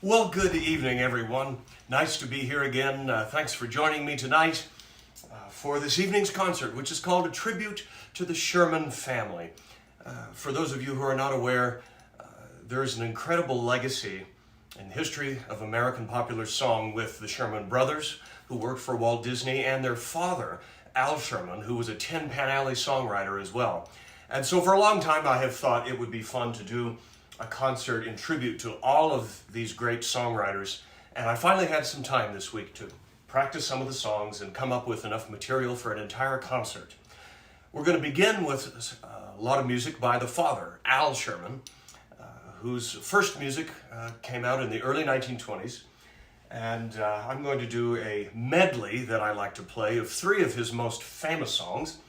Well, good evening, everyone. Nice to be here again. Thanks for joining me tonight for this evening's concert, which is called A Tribute to the Sherman Family. For those of you who are not aware, there is an incredible legacy in the history of American popular song with the Sherman Brothers, who worked for Walt Disney, and their father, Al Sherman, who was a Tin Pan Alley songwriter as well. And so for a long time, I have thought it would be fun to do a concert in tribute to all of these great songwriters, and I finally had some time this week to practice some of the songs and come up with enough material for an entire concert. We're going to begin with a lot of music by the father, Al Sherman, whose first music came out in the early 1920s, and I'm going to do a medley that I like to play of three of his most famous songs.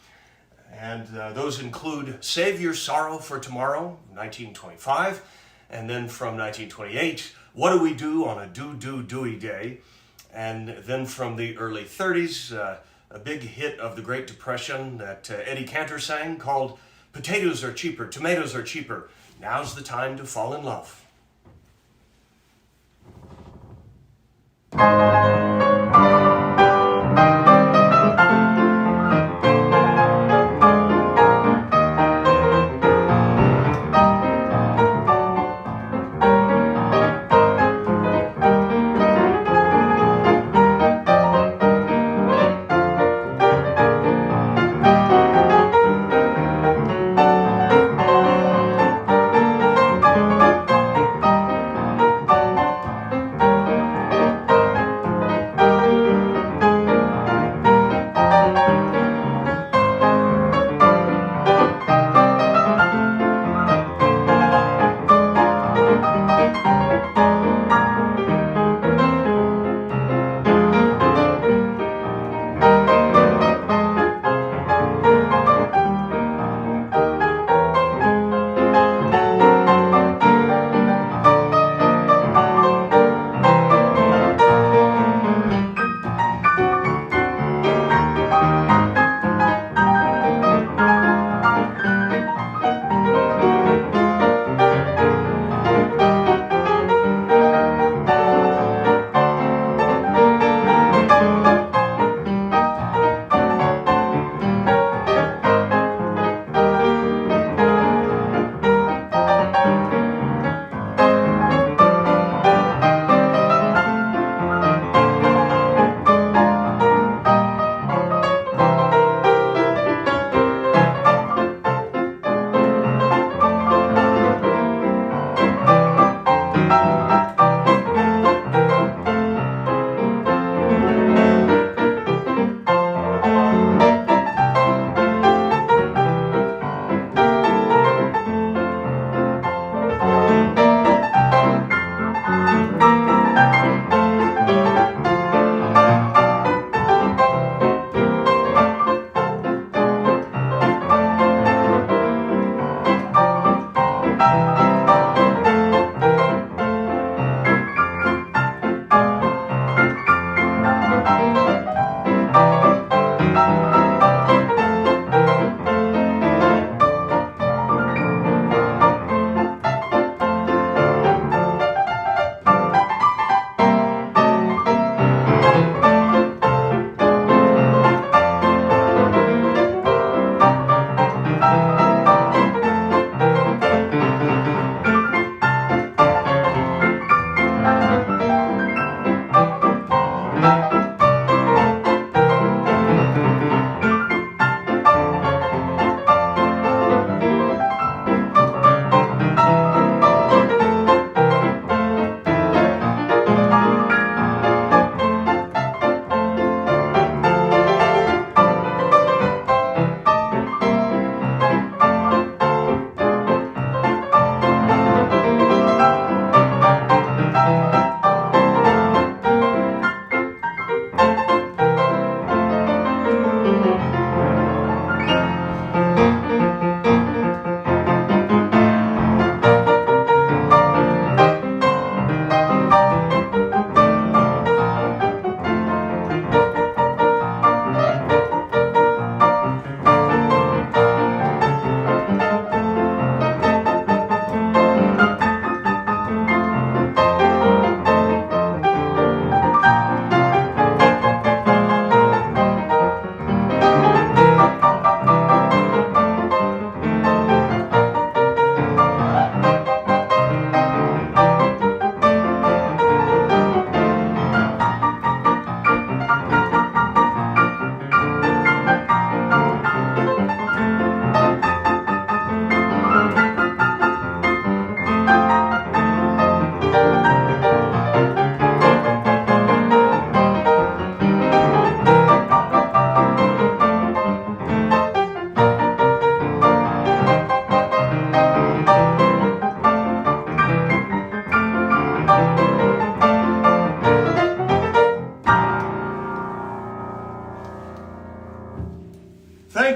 And those include Save Your Sorrow for Tomorrow, 1925, and then from 1928, What Do We Do on a Do-Do-Dooey Day, and then from the early 30s, a big hit of the Great Depression that Eddie Cantor sang called Potatoes Are Cheaper, Tomatoes Are Cheaper, Now's the Time to Fall in Love.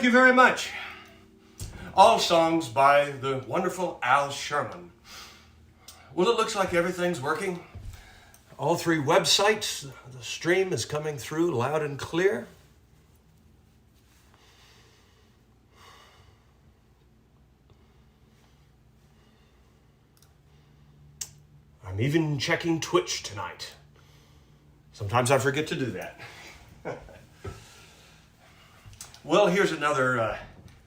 Thank you very much. All songs by the wonderful Al Sherman. Well, it looks like everything's working. All three websites, the stream is coming through loud and clear. I'm even checking Twitch tonight. Sometimes I forget to do that. Well, here's another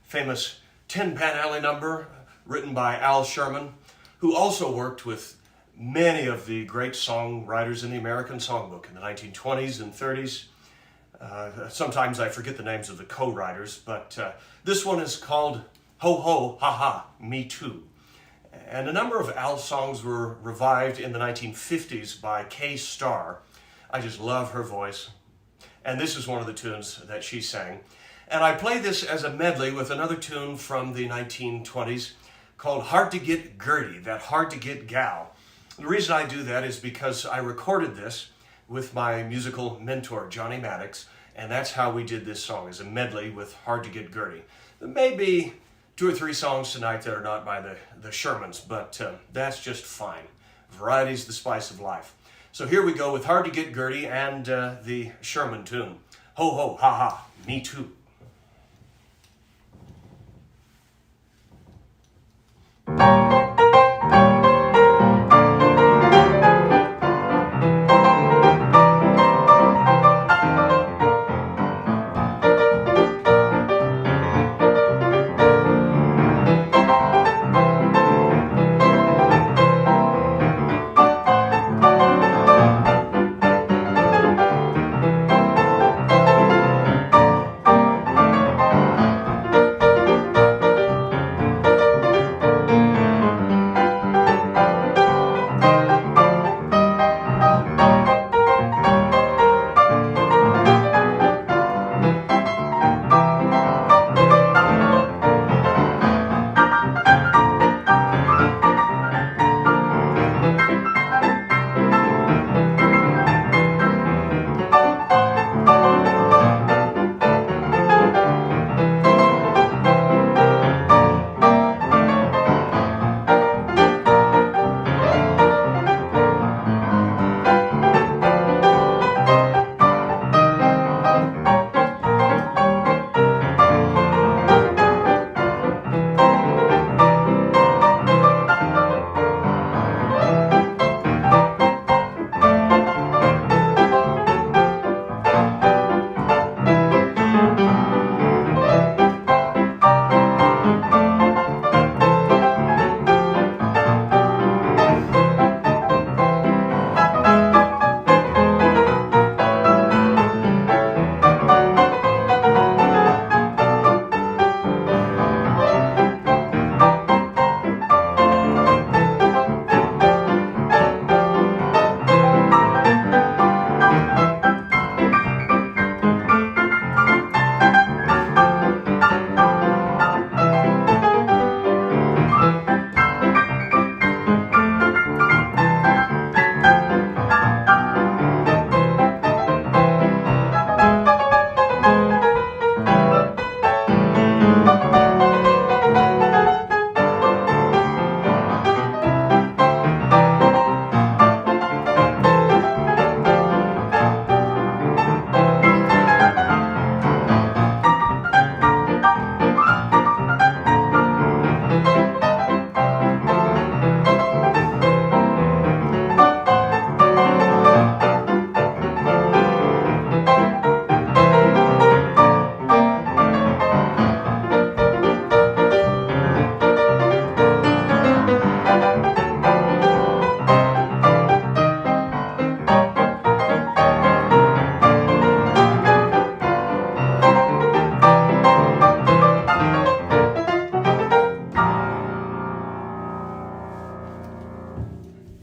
famous Tin Pan Alley number written by Al Sherman, who also worked with many of the great songwriters in the American Songbook in the 1920s and 30s. Sometimes I forget the names of the co-writers, but this one is called Ho Ho Ha Ha Me Too. And a number of Al songs were revived in the 1950s by Kay Starr. I just love her voice. And this is one of the tunes that she sang. And I play this as a medley with another tune from the 1920s called Hard to Get Gertie, that hard to get gal. The reason I do that is because I recorded this with my musical mentor, Johnny Maddox, and that's how we did this song, as a medley with Hard to Get Gertie. There may be 2 or 3 songs tonight that are not by the Shermans, but that's just fine. Variety's the spice of life. So here we go with Hard to Get Gertie and the Sherman tune. Ho ho ha ha, me too.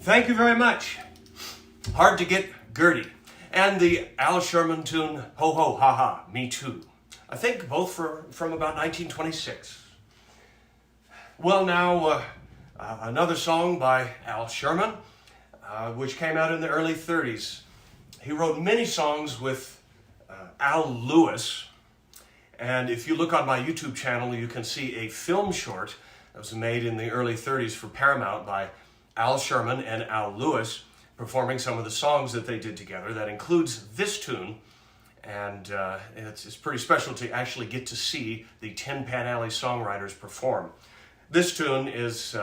Thank you very much. Hard to Get Gertie. And the Al Sherman tune, Ho Ho Ha Ha, Me Too. I think both from about 1926. Well, now, another song by Al Sherman, which came out in the early 30s. He wrote many songs with Al Lewis, And if you look on my YouTube channel, you can see a film short that was made in the early 30s for Paramount by Al Sherman and Al Lewis, performing some of the songs that they did together. That includes this tune, and it's pretty special to actually get to see the Tin Pan Alley songwriters perform. This tune is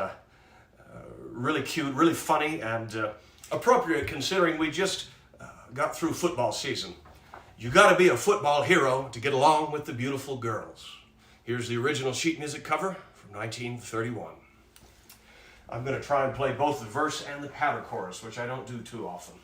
really cute, really funny, and appropriate considering we just got through football season. You gotta be a football hero to get along with the beautiful girls. Here's the original sheet music cover from 1931. I'm going to try and play both the verse and the patter chorus, which I don't do too often.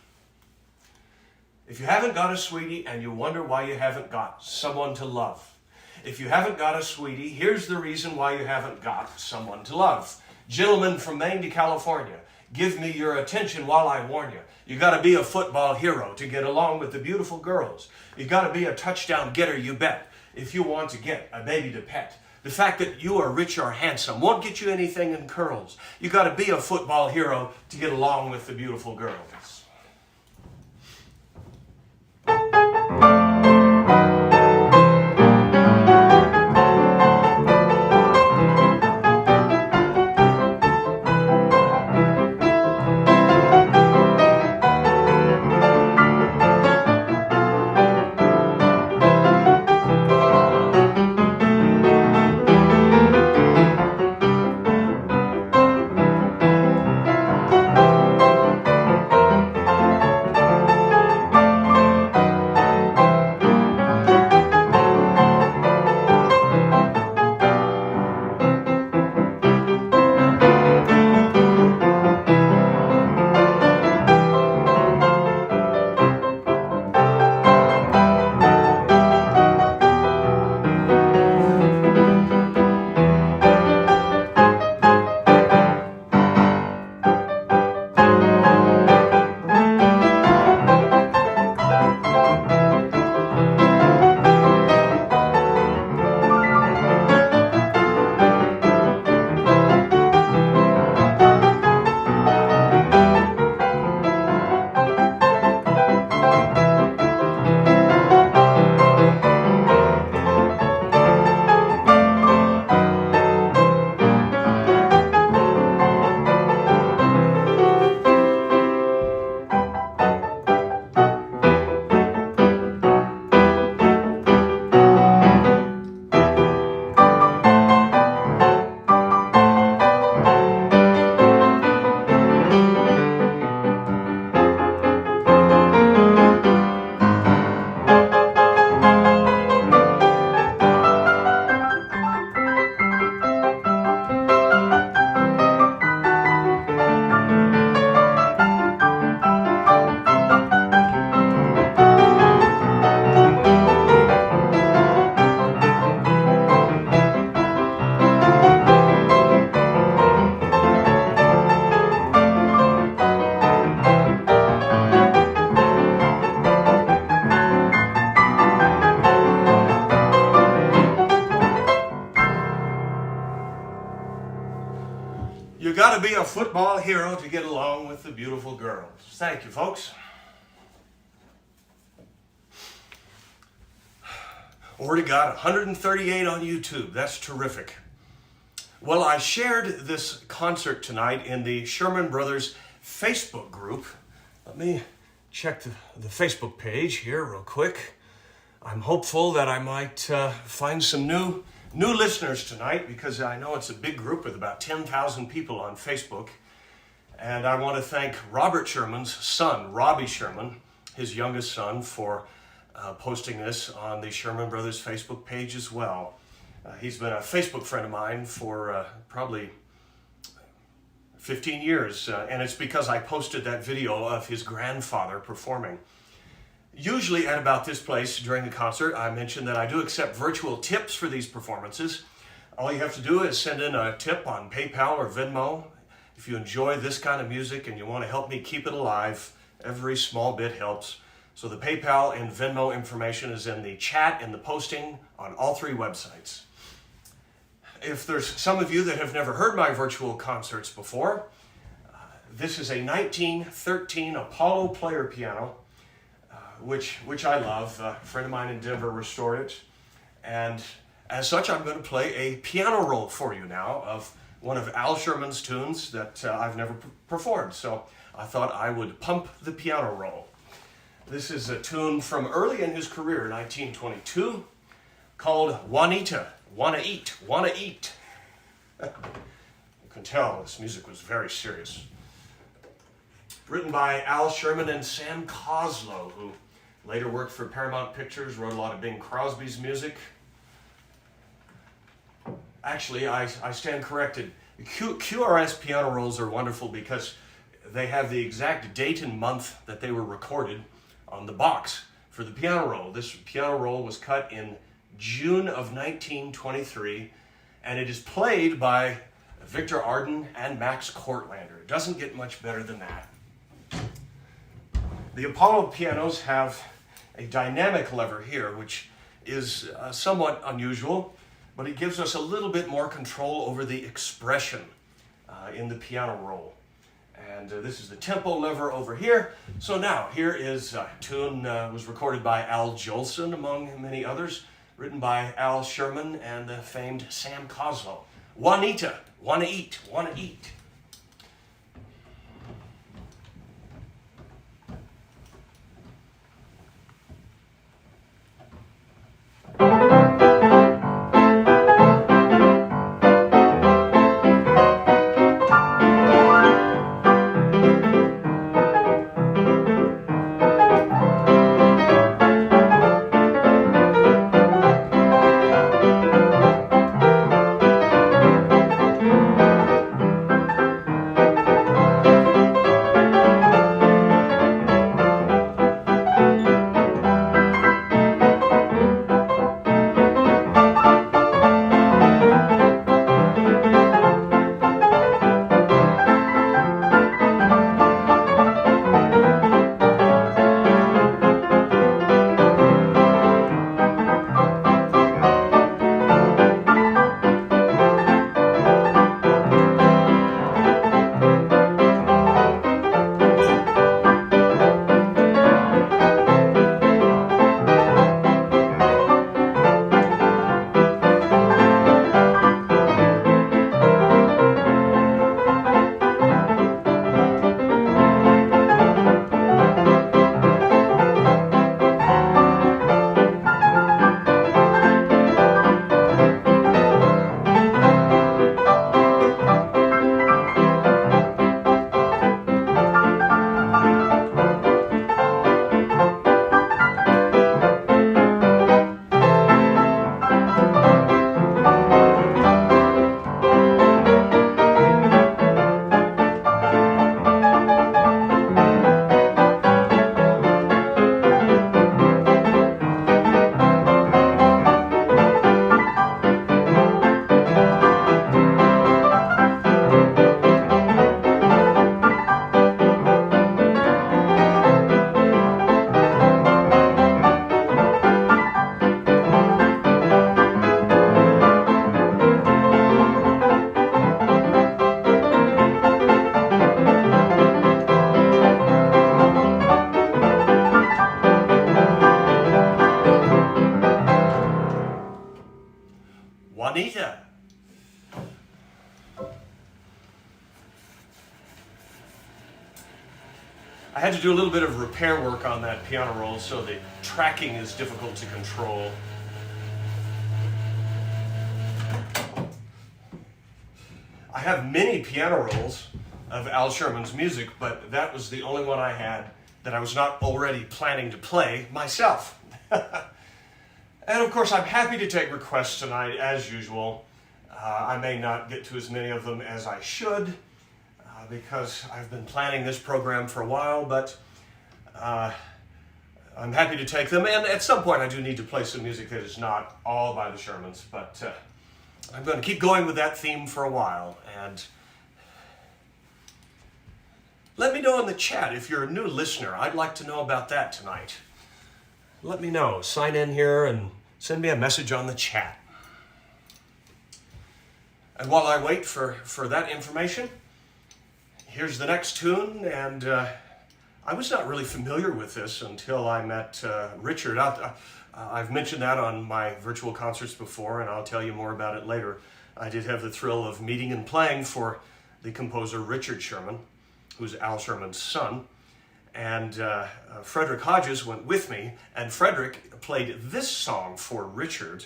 If you haven't got a sweetie and you wonder why you haven't got someone to love. If you haven't got a sweetie, here's the reason why you haven't got someone to love. Gentlemen from Maine to California, give me your attention while I warn you. You got to be a football hero to get along with the beautiful girls. You got to be a touchdown getter, you bet, if you want to get a baby to pet. The fact that you are rich or handsome won't get you anything in curls. You got to be a football hero to get along with the beautiful girls. You got to be a football hero to get along with the beautiful girls. Thank you, folks. Already got 138 on YouTube. That's terrific. Well, I shared this concert tonight in the Sherman Brothers Facebook group. Let me check the Facebook page here real quick. I'm hopeful that I might find some new listeners tonight, because I know it's a big group with about 10,000 people on Facebook. And I want to thank Robert Sherman's son, Robbie Sherman, his youngest son, for posting this on the Sherman Brothers Facebook page as well. He's been a Facebook friend of mine for probably 15 years, and it's because I posted that video of his grandfather performing. Usually at about this place during the concert, I mentioned that I do accept virtual tips for these performances. All you have to do is send in a tip on PayPal or Venmo. If you enjoy this kind of music and you want to help me keep it alive, every small bit helps. So the PayPal and Venmo information is in the chat and the posting on all three websites. If there's some of you that have never heard my virtual concerts before, this is a 1913 Apollo player piano, which I love. A friend of mine in Denver restored it. And as such, I'm going to play a piano roll for you now of one of Al Sherman's tunes that I've never performed. So I thought I would pump the piano roll. This is a tune from early in his career, 1922, called Juanita, Wanna Eat, Wanna Eat. You can tell this music was very serious. Written by Al Sherman and Sam Coslow, who later worked for Paramount Pictures, wrote a lot of Bing Crosby's music. Actually, I stand corrected. QRS piano rolls are wonderful because they have the exact date and month that they were recorded on the box for the piano roll. This piano roll was cut in June of 1923, and it is played by Victor Arden and Max Cortlander. It doesn't get much better than that. The Apollo pianos have a dynamic lever here, which is somewhat unusual, but it gives us a little bit more control over the expression in the piano roll. And this is the tempo lever over here. So now, here is a tune was recorded by Al Jolson, among many others, written by Al Sherman and the famed Sam Coslow. Juanita, wanna eat, wanna eat. Juanita. I had to do a little bit of repair work on that piano roll, so the tracking is difficult to control. I have many piano rolls of Al Sherman's music, but that was the only one I had that I was not already planning to play myself. And of course, I'm happy to take requests tonight, as usual. I may not get to as many of them as I should, because I've been planning this program for a while, but I'm happy to take them. And at some point, I do need to play some music that is not all by the Shermans, but I'm going to keep going with that theme for a while. And let me know in the chat if you're a new listener. I'd like to know about that tonight. Let me know. Sign in here and send me a message on the chat. And while I wait for that information, here's the next tune, and I was not really familiar with this until I met Richard. I've mentioned that on my virtual concerts before, and I'll tell you more about it later. I did have the thrill of meeting and playing for the composer Richard Sherman, who's Al Sherman's son. And Frederick Hodges went with me, and Frederick played this song for Richard.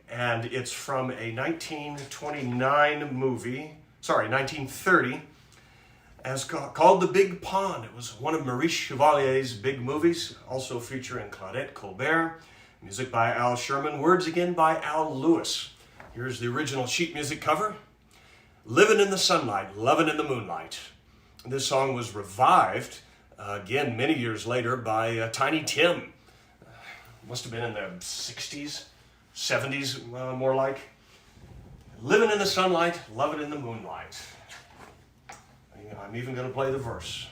And it's from a 1930, called The Big Pond. It was one of Maurice Chevalier's big movies, also featuring Claudette Colbert. Music by Al Sherman, words again by Al Lewis. Here's the original sheet music cover. Living in the Sunlight, Loving in the Moonlight. This song was revived again many years later by Tiny Tim. Must have been in the 60s, 70s, more like. Living in the sunlight, loving in the moonlight. I'm even going to play the verse.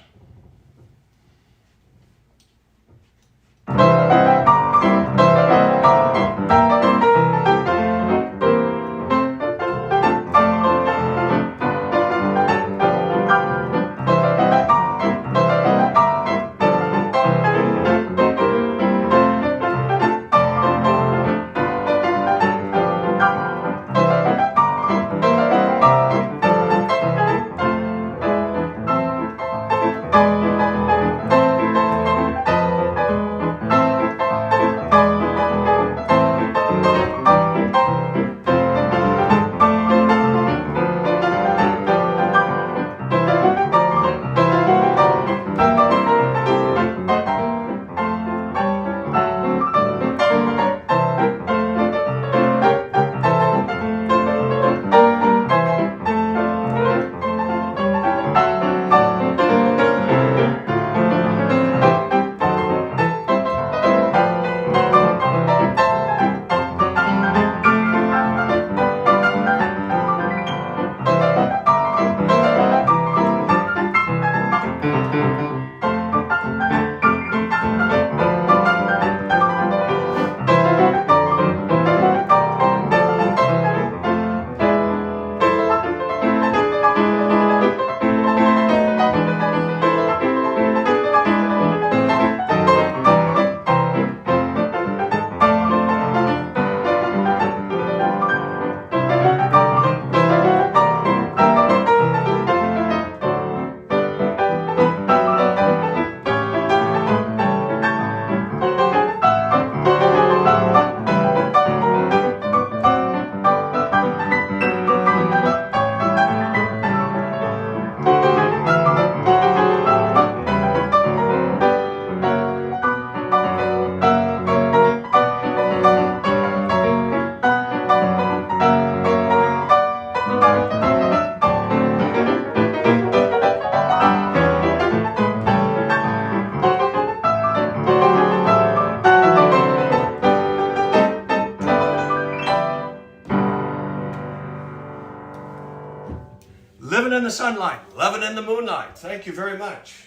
Living in the sunlight, loving in the moonlight. Thank you very much.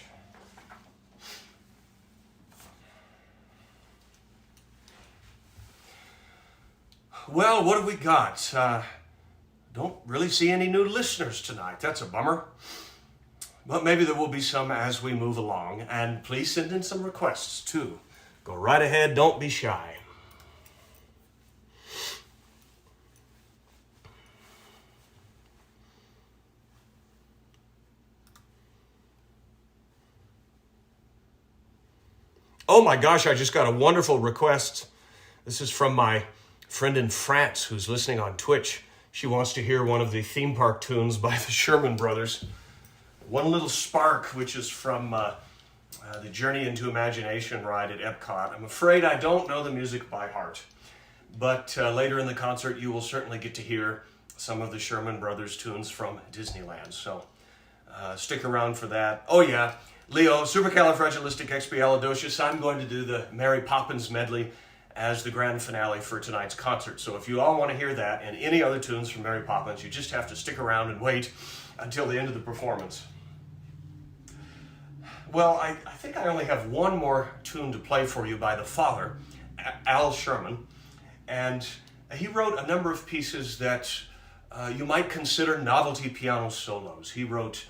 Well, what have we got? Don't really see any new listeners tonight. That's a bummer. But maybe there will be some as we move along. And please send in some requests too. Go right ahead, don't be shy. Oh my gosh, I just got a wonderful request. This is from my friend in France who's listening on Twitch. She wants to hear one of the theme park tunes by the Sherman Brothers. One Little Spark, which is from the Journey into Imagination ride at Epcot. I'm afraid I don't know the music by heart, but later in the concert you will certainly get to hear some of the Sherman Brothers tunes from Disneyland. So stick around for that. Oh yeah, Leo, supercalifragilisticexpialidocious, I'm going to do the Mary Poppins medley as the grand finale for tonight's concert. So if you all want to hear that and any other tunes from Mary Poppins, you just have to stick around and wait until the end of the performance. Well, I think I only have one more tune to play for you by the father, Al Sherman. And he wrote a number of pieces that you might consider novelty piano solos. He wrote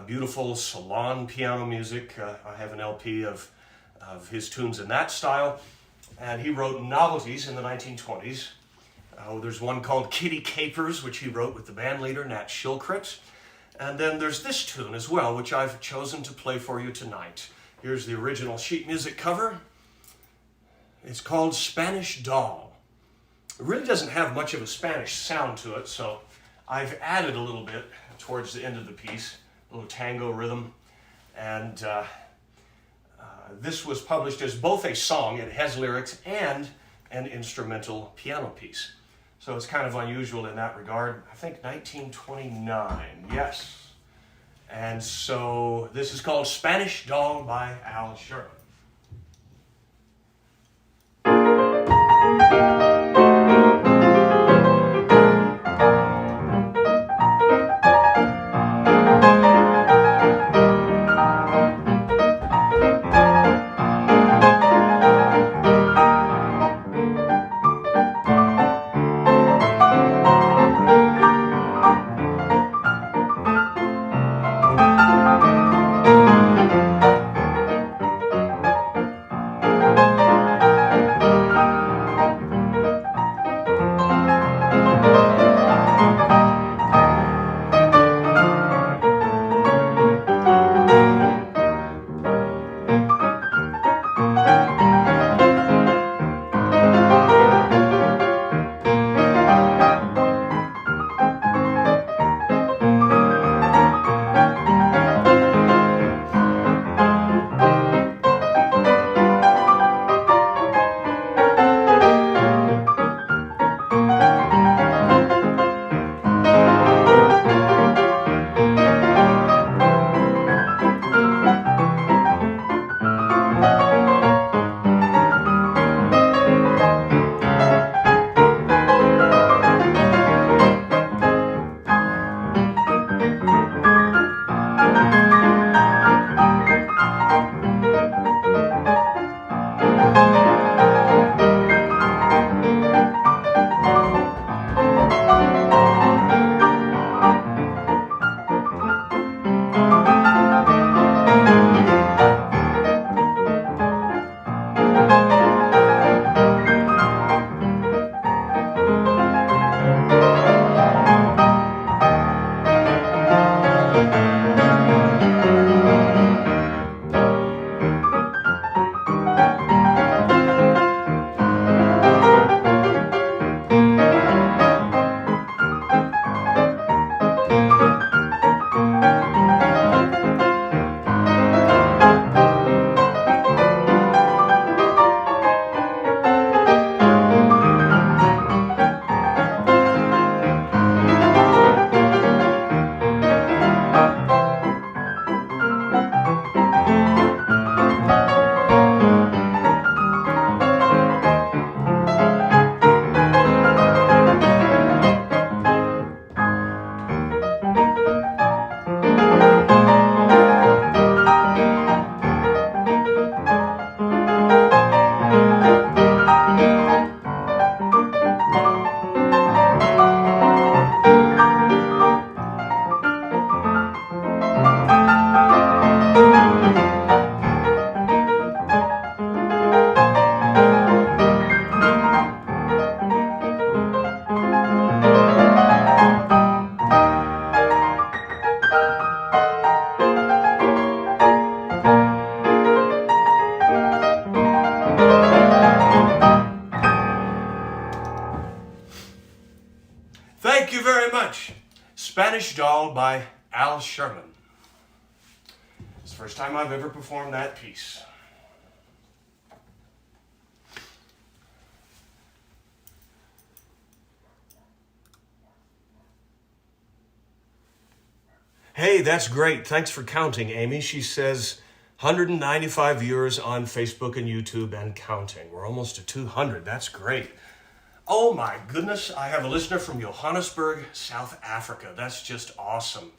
beautiful salon piano music. I have an LP of his tunes in that style. And he wrote novelties in the 1920s. There's one called Kitty Capers, which he wrote with the band leader, Nat Shilkret. And then there's this tune as well, which I've chosen to play for you tonight. Here's the original sheet music cover. It's called Spanish Doll. It really doesn't have much of a Spanish sound to it, so I've added a little bit towards the end of the piece, a little tango rhythm. And this was published as both a song, it has lyrics, and an instrumental piano piece. So it's kind of unusual in that regard. I think 1929, yes. And so this is called Spanish Doll by Al Sherman. Thank you very much. Spanish Doll by Al Sherman. It's the first time I've ever performed that piece. Hey, that's great. Thanks for counting, Amy. She says 195 viewers on Facebook and YouTube and counting. We're almost to 200. That's great. Oh my goodness, I have a listener from Johannesburg, South Africa. That's just awesome.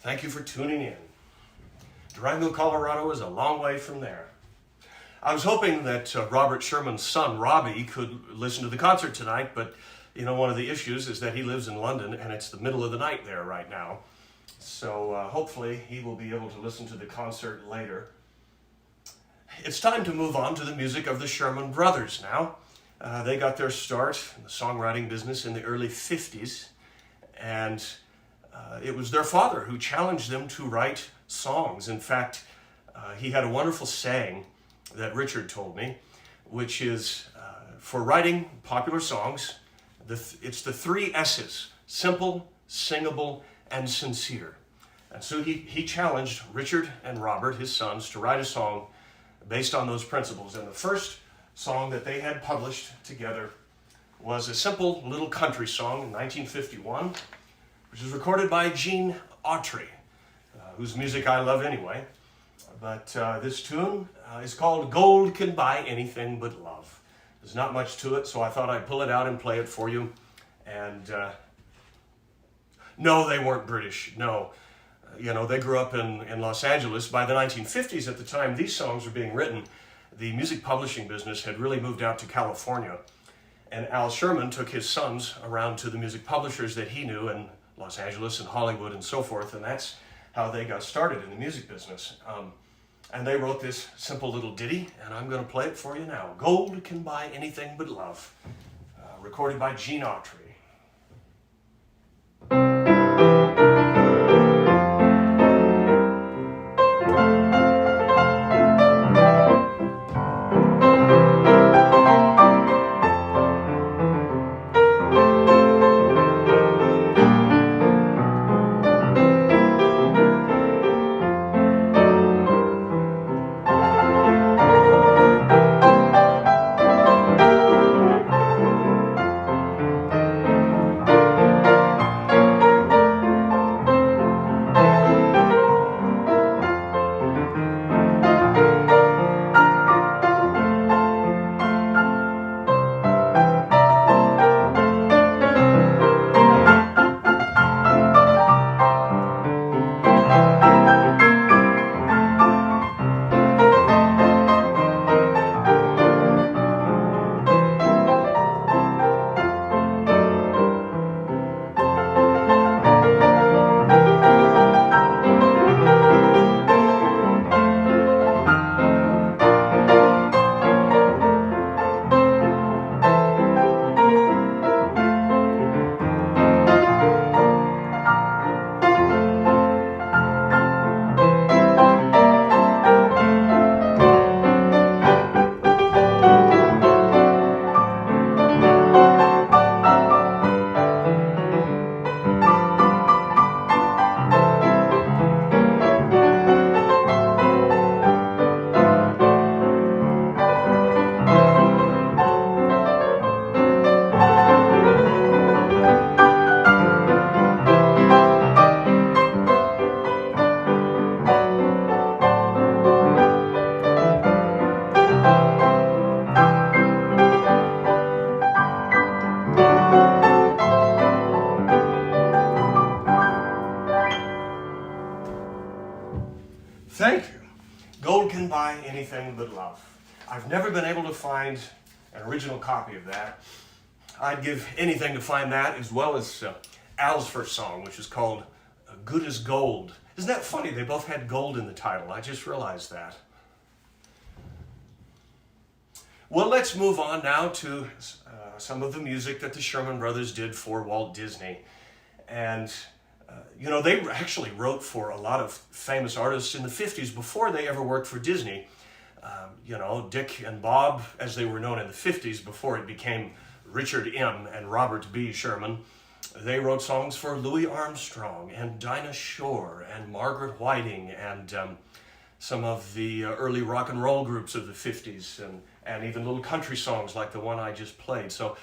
Thank you for tuning in. Durango, Colorado is a long way from there. I was hoping that Robert Sherman's son, Robbie, could listen to the concert tonight, but you know, one of the issues is that he lives in London and it's the middle of the night there right now. So hopefully he will be able to listen to the concert later. It's time to move on to the music of the Sherman Brothers now. They got their start in the songwriting business in the early 50s, and it was their father who challenged them to write songs. In fact, he had a wonderful saying that Richard told me, which is for writing popular songs, it's the 3 S's: simple, singable, and sincere. And so he challenged Richard and Robert, his sons, to write a song based on those principles. And the first song that they had published together was a simple little country song in 1951, which was recorded by Gene Autry, whose music I love anyway. But this tune is called Gold Can Buy Anything But Love. There's not much to it, so I thought I'd pull it out and play it for you. And no, they weren't British, no. They grew up in Los Angeles. By the 1950s, at the time these songs were being written, the music publishing business had really moved out to California. And Al Sherman took his sons around to the music publishers that he knew in Los Angeles and Hollywood and so forth, and that's how they got started in the music business. And they wrote this simple little ditty, and I'm going to play it for you now. Gold Can Buy Anything But Love, recorded by Gene Autry. Thank you. Gold Can Buy Anything But Love. I've never been able to find an original copy of that. I'd give anything to find that, as well as Al's first song, which is called Good as Gold. Isn't that funny? They both had gold in the title. I just realized that. Well, let's move on now to some of the music that the Sherman Brothers did for Walt Disney. And they actually wrote for a lot of famous artists in the 50s before they ever worked for Disney. Dick and Bob, as they were known in the 50s, before it became Richard M. and Robert B. Sherman. They wrote songs for Louis Armstrong and Dinah Shore and Margaret Whiting and some of the early rock and roll groups of the 50s and even little country songs like the one I just played. So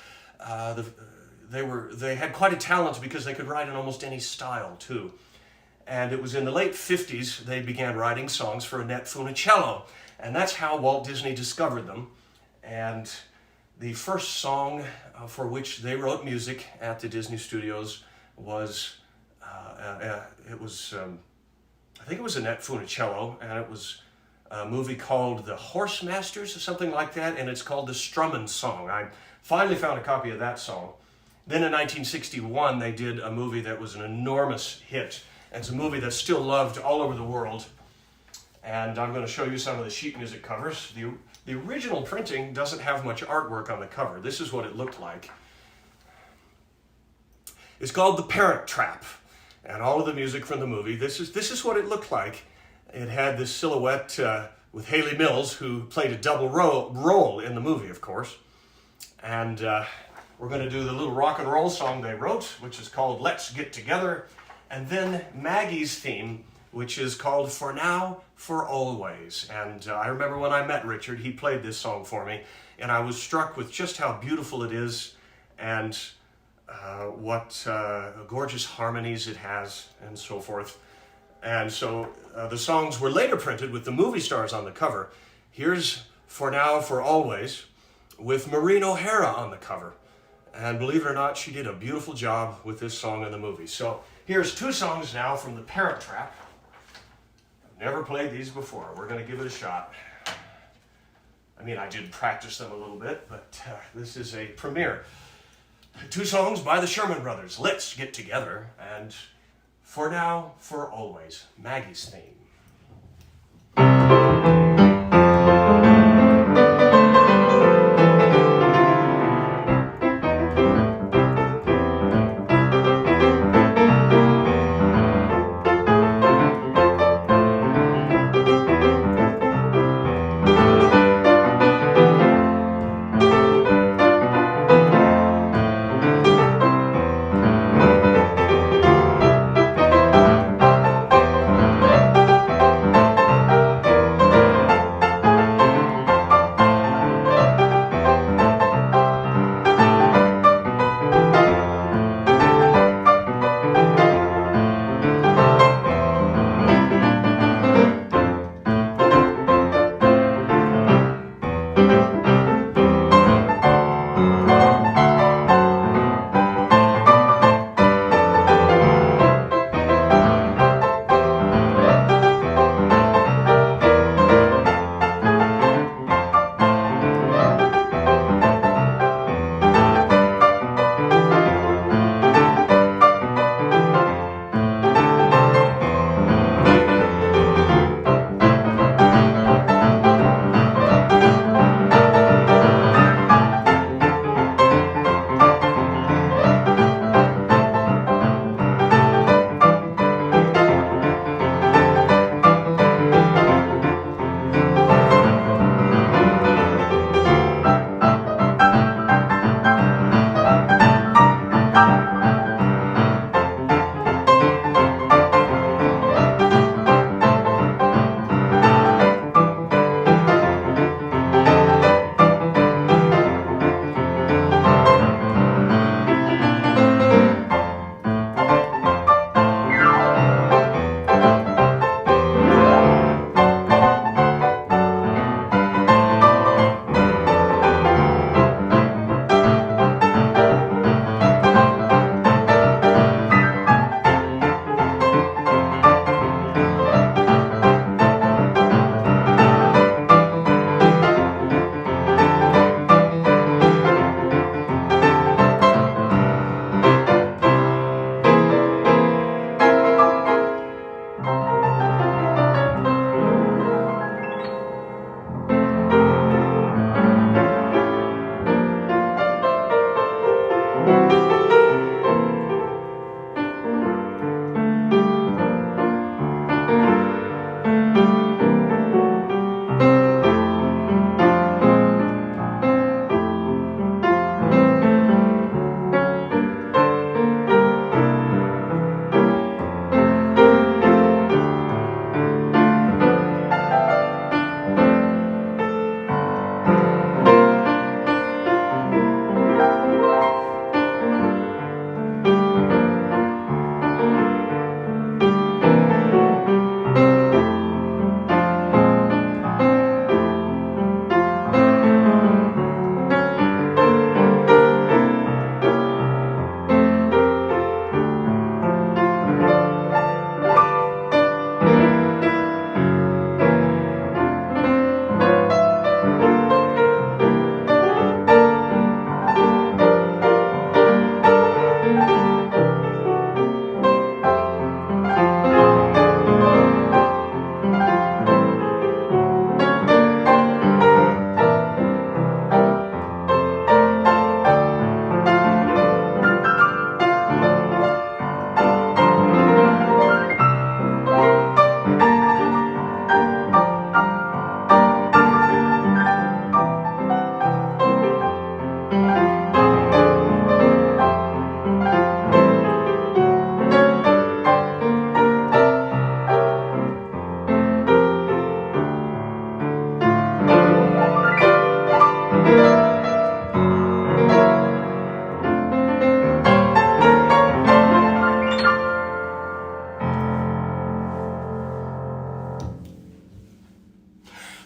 they had quite a talent because they could write in almost any style too. And it was in the late 50s they began writing songs for Annette Funicello, and that's how Walt Disney discovered them. And the first song for which they wrote music at the Disney Studios was I think it was Annette Funicello, and it was a movie called The Horse Masters or something like that, and it's called the Strummin' Song. I finally found a copy of that song. Then in 1961 they did a movie that was an enormous hit, And it's a movie that's still loved all over the world. And I'm going to show you some of the sheet music covers. The original printing doesn't have much artwork on the cover. This is what it looked like. It's called The Parent Trap. And all of the music from the movie, this is what it looked like. It had this silhouette with Haley Mills, who played a double role in the movie, of course. And we're going to do the little rock and roll song they wrote, which is called Let's Get Together. And then Maggie's theme, which is called For Now, For Always. And I remember when I met Richard, he played this song for me, and I was struck with just how beautiful it is and what gorgeous harmonies it has and so forth. And so the songs were later printed with the movie stars on the cover. Here's For Now, For Always with Maureen O'Hara on the cover. And believe it or not, she did a beautiful job with this song in the movie. So here's two songs now from The Parent Trap. I've never played these before. We're going to give it a shot. I mean, I did practice them a little bit, but this is a premiere. Two songs by the Sherman Brothers, Let's Get Together, and For Now, For Always, Maggie's theme.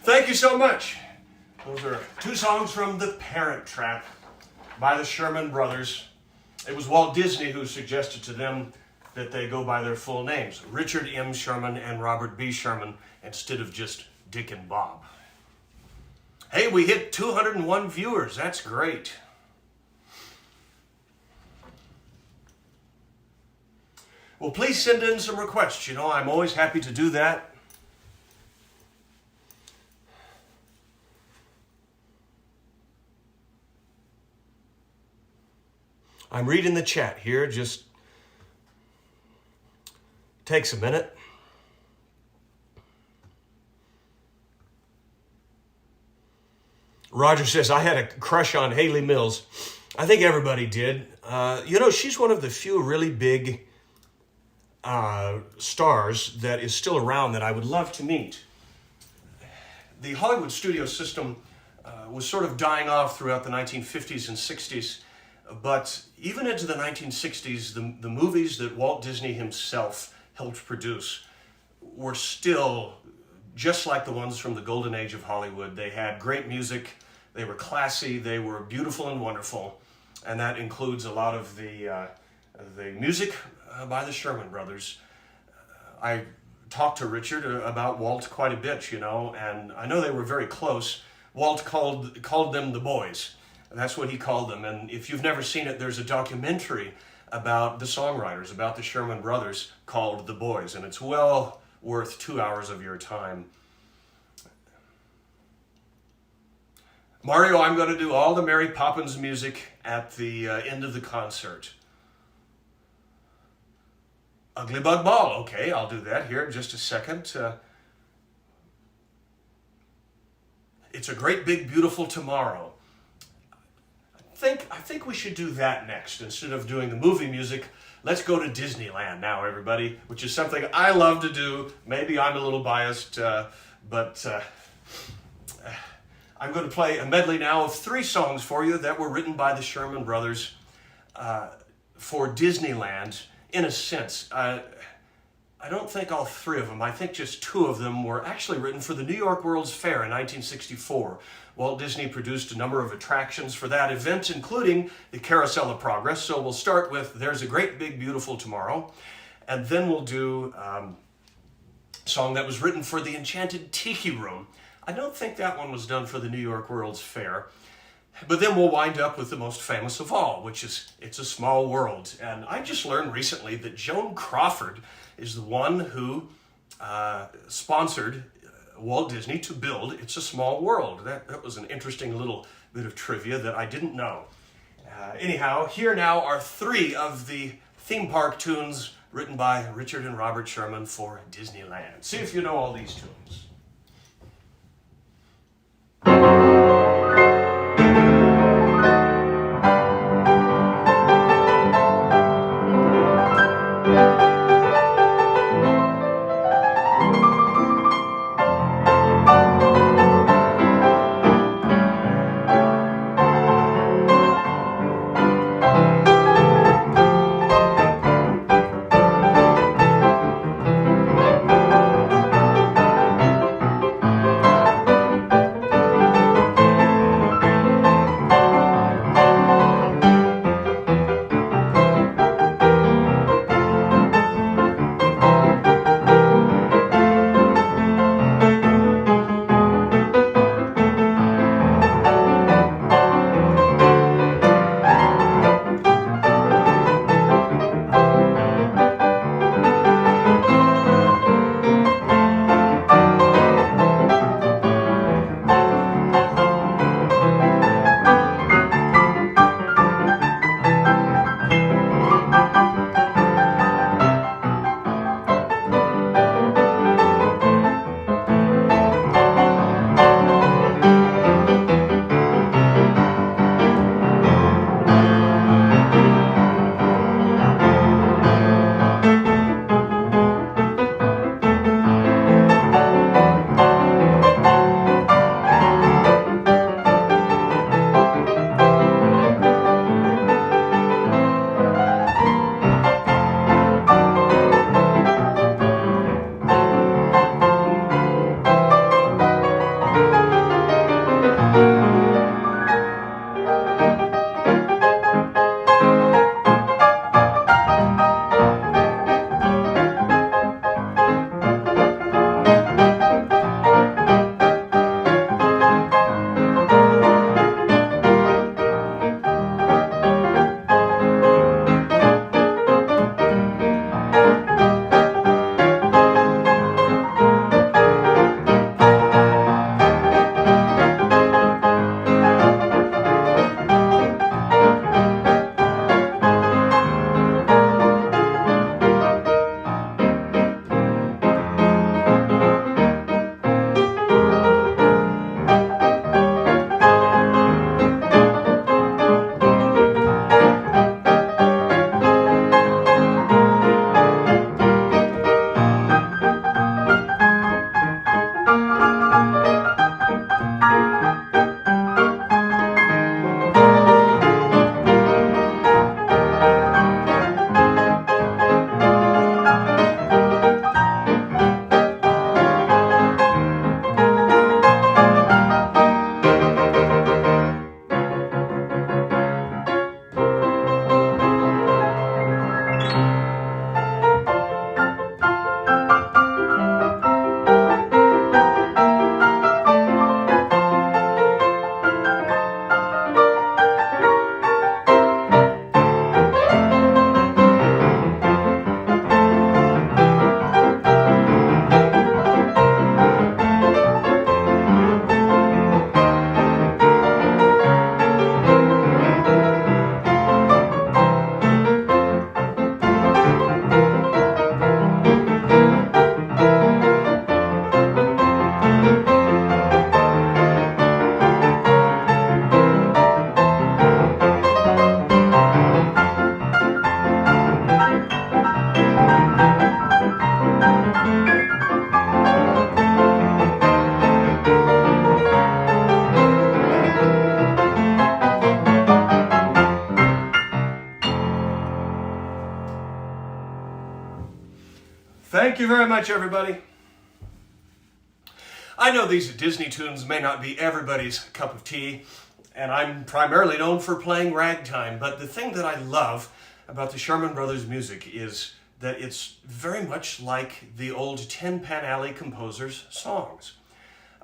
Thank you so much. Those are two songs from The Parent Trap by the Sherman Brothers. It was Walt Disney who suggested to them that they go by their full names, Richard M. Sherman and Robert B. Sherman, instead of just Dick and Bob. Hey, we hit 201 viewers. That's great. Well, please send in some requests. You know, I'm always happy to do that. I'm reading the chat here. Just takes a minute. Roger says, I had a crush on Haley Mills. I think everybody did. You know, she's one of the few really big stars that is still around that I would love to meet. The Hollywood studio system was sort of dying off throughout the 1950s and 60s, but even into the 1960s, the movies that Walt Disney himself helped produce were still just like the ones from the golden age of Hollywood. They had great music, they were classy, they were beautiful and wonderful, and that includes a lot of the music by the Sherman Brothers. I talked to Richard about Walt quite a bit, you know, and I know they were very close. Walt called them the boys. That's what he called them, and if you've never seen it, there's a documentary about the songwriters, about the Sherman Brothers, called The Boys, and it's well worth 2 hours of your time. Mario, I'm going to do all the Mary Poppins music at the end of the concert. Ugly Bug Ball. Okay, I'll do that here in just a second. It's a Great Big Beautiful Tomorrow. I think we should do that next. Instead of doing the movie music, let's go to Disneyland now, everybody, which is something I love to do. Maybe I'm a little biased, but I'm going to play a medley now of 3 songs for you that were written by the Sherman Brothers for Disneyland. In a sense, I don't think all 3 of them. I think just 2 of them were actually written for the New York World's Fair in 1964. Walt Disney produced a number of attractions for that event, including the Carousel of Progress. So we'll start with There's a Great Big Beautiful Tomorrow, and then we'll do a song that was written for the Enchanted Tiki Room. I don't think that one was done for the New York World's Fair. But then we'll wind up with the most famous of all, which is It's a Small World. And I just learned recently that Joan Crawford is the one who sponsored Walt Disney to build It's a Small World. That was an interesting little bit of trivia that I didn't know. Anyhow, here now are 3 of the theme park tunes written by Richard and Robert Sherman for Disneyland. See if you know all these tunes. Thank you very much, everybody. I know these Disney tunes may not be everybody's cup of tea, and I'm primarily known for playing ragtime, but the thing that I love about the Sherman Brothers music is that it's very much like the old Tin Pan Alley composers' songs.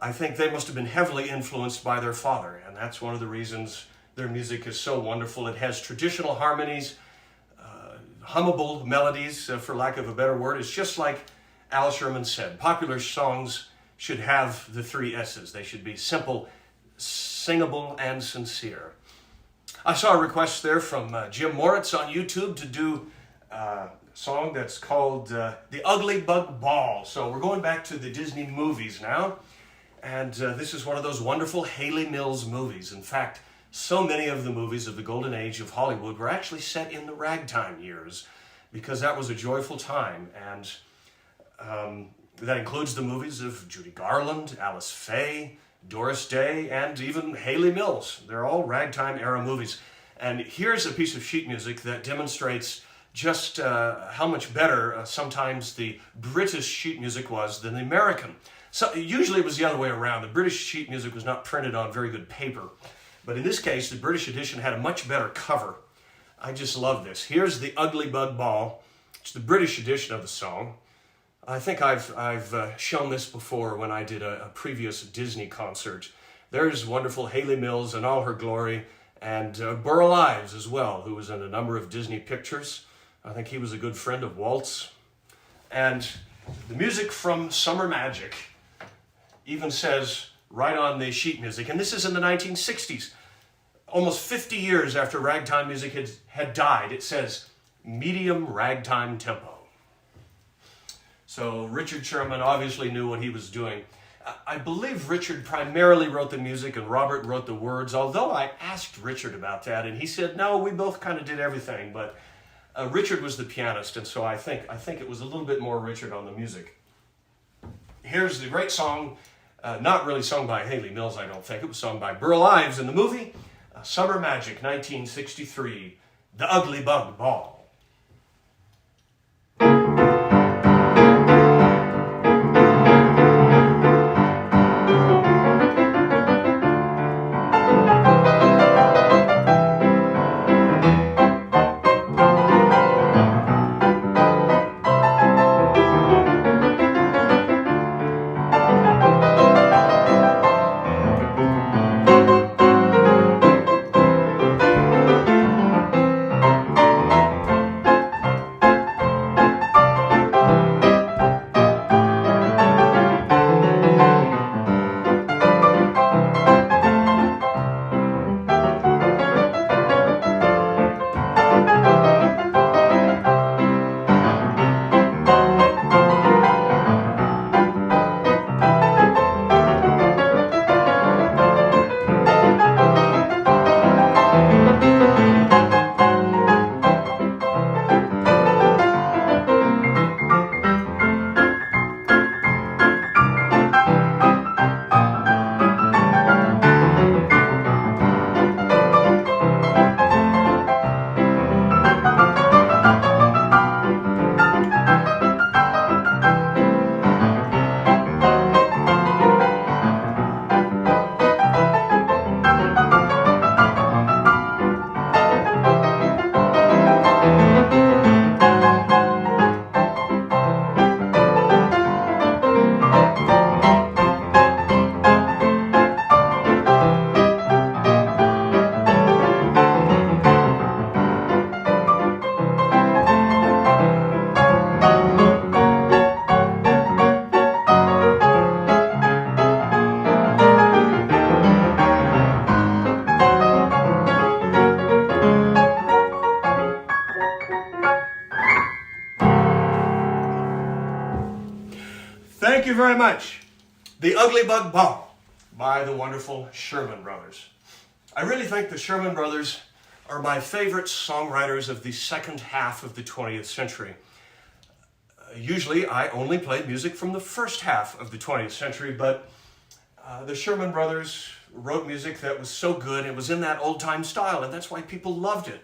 I think they must have been heavily influenced by their father, and that's one of the reasons their music is so wonderful. It has traditional harmonies, hummable melodies, for lack of a better word. It's just like Al Sherman said, popular songs should have the three S's. They should be simple, singable, and sincere. I saw a request there from Jim Moritz on YouTube to do a song that's called The Ugly Bug Ball. So we're going back to the Disney movies now, and this is one of those wonderful Haley Mills movies. In fact, so many of the movies of the golden age of Hollywood were actually set in the ragtime years, because that was a joyful time, and that includes the movies of Judy Garland, Alice Faye, Doris Day, and even Haley Mills. They're all ragtime era movies. And here's a piece of sheet music that demonstrates just how much better sometimes the British sheet music was than the American. So usually it was the other way around. The British sheet music was not printed on very good paper. But in this case, the British edition had a much better cover. I just love this. Here's The Ugly Bug Ball. It's the British edition of the song. I think I've shown this before when I did a previous Disney concert. There's wonderful Haley Mills in all her glory, and Burl Ives as well, who was in a number of Disney pictures. I think he was a good friend of Walt's. And the music from Summer Magic even says right on the sheet music, and this is in the 1960s, almost 50 years after ragtime music had died, it says, medium ragtime tempo. So Richard Sherman obviously knew what he was doing. I believe Richard primarily wrote the music and Robert wrote the words, although I asked Richard about that, and he said, no, we both kind of did everything, but Richard was the pianist, and so I think it was a little bit more Richard on the music. Here's the great song, not really sung by Haley Mills, I don't think. It was sung by Burl Ives in the movie, Summer Magic, 1963, The Ugly Bug Ball. Thank you very much. The Ugly Bug Ball by the wonderful Sherman Brothers. I really think the Sherman Brothers are my favorite songwriters of the second half of the 20th century. Usually I only play music from the first half of the 20th century, but the Sherman Brothers wrote music that was so good, it was in that old-time style, and that's why people loved it.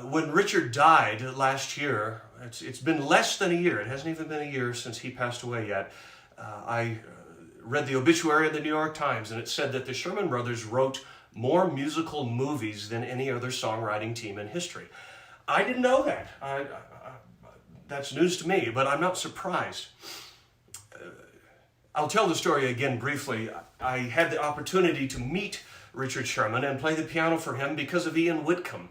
When Richard died last year, it's been less than a year. It hasn't even been a year since he passed away yet. I read the obituary in the New York Times, and it said that the Sherman Brothers wrote more musical movies than any other songwriting team in history. I didn't know that. That's news to me, but I'm not surprised. I'll tell the story again briefly. I had the opportunity to meet Richard Sherman and play the piano for him because of Ian Whitcomb.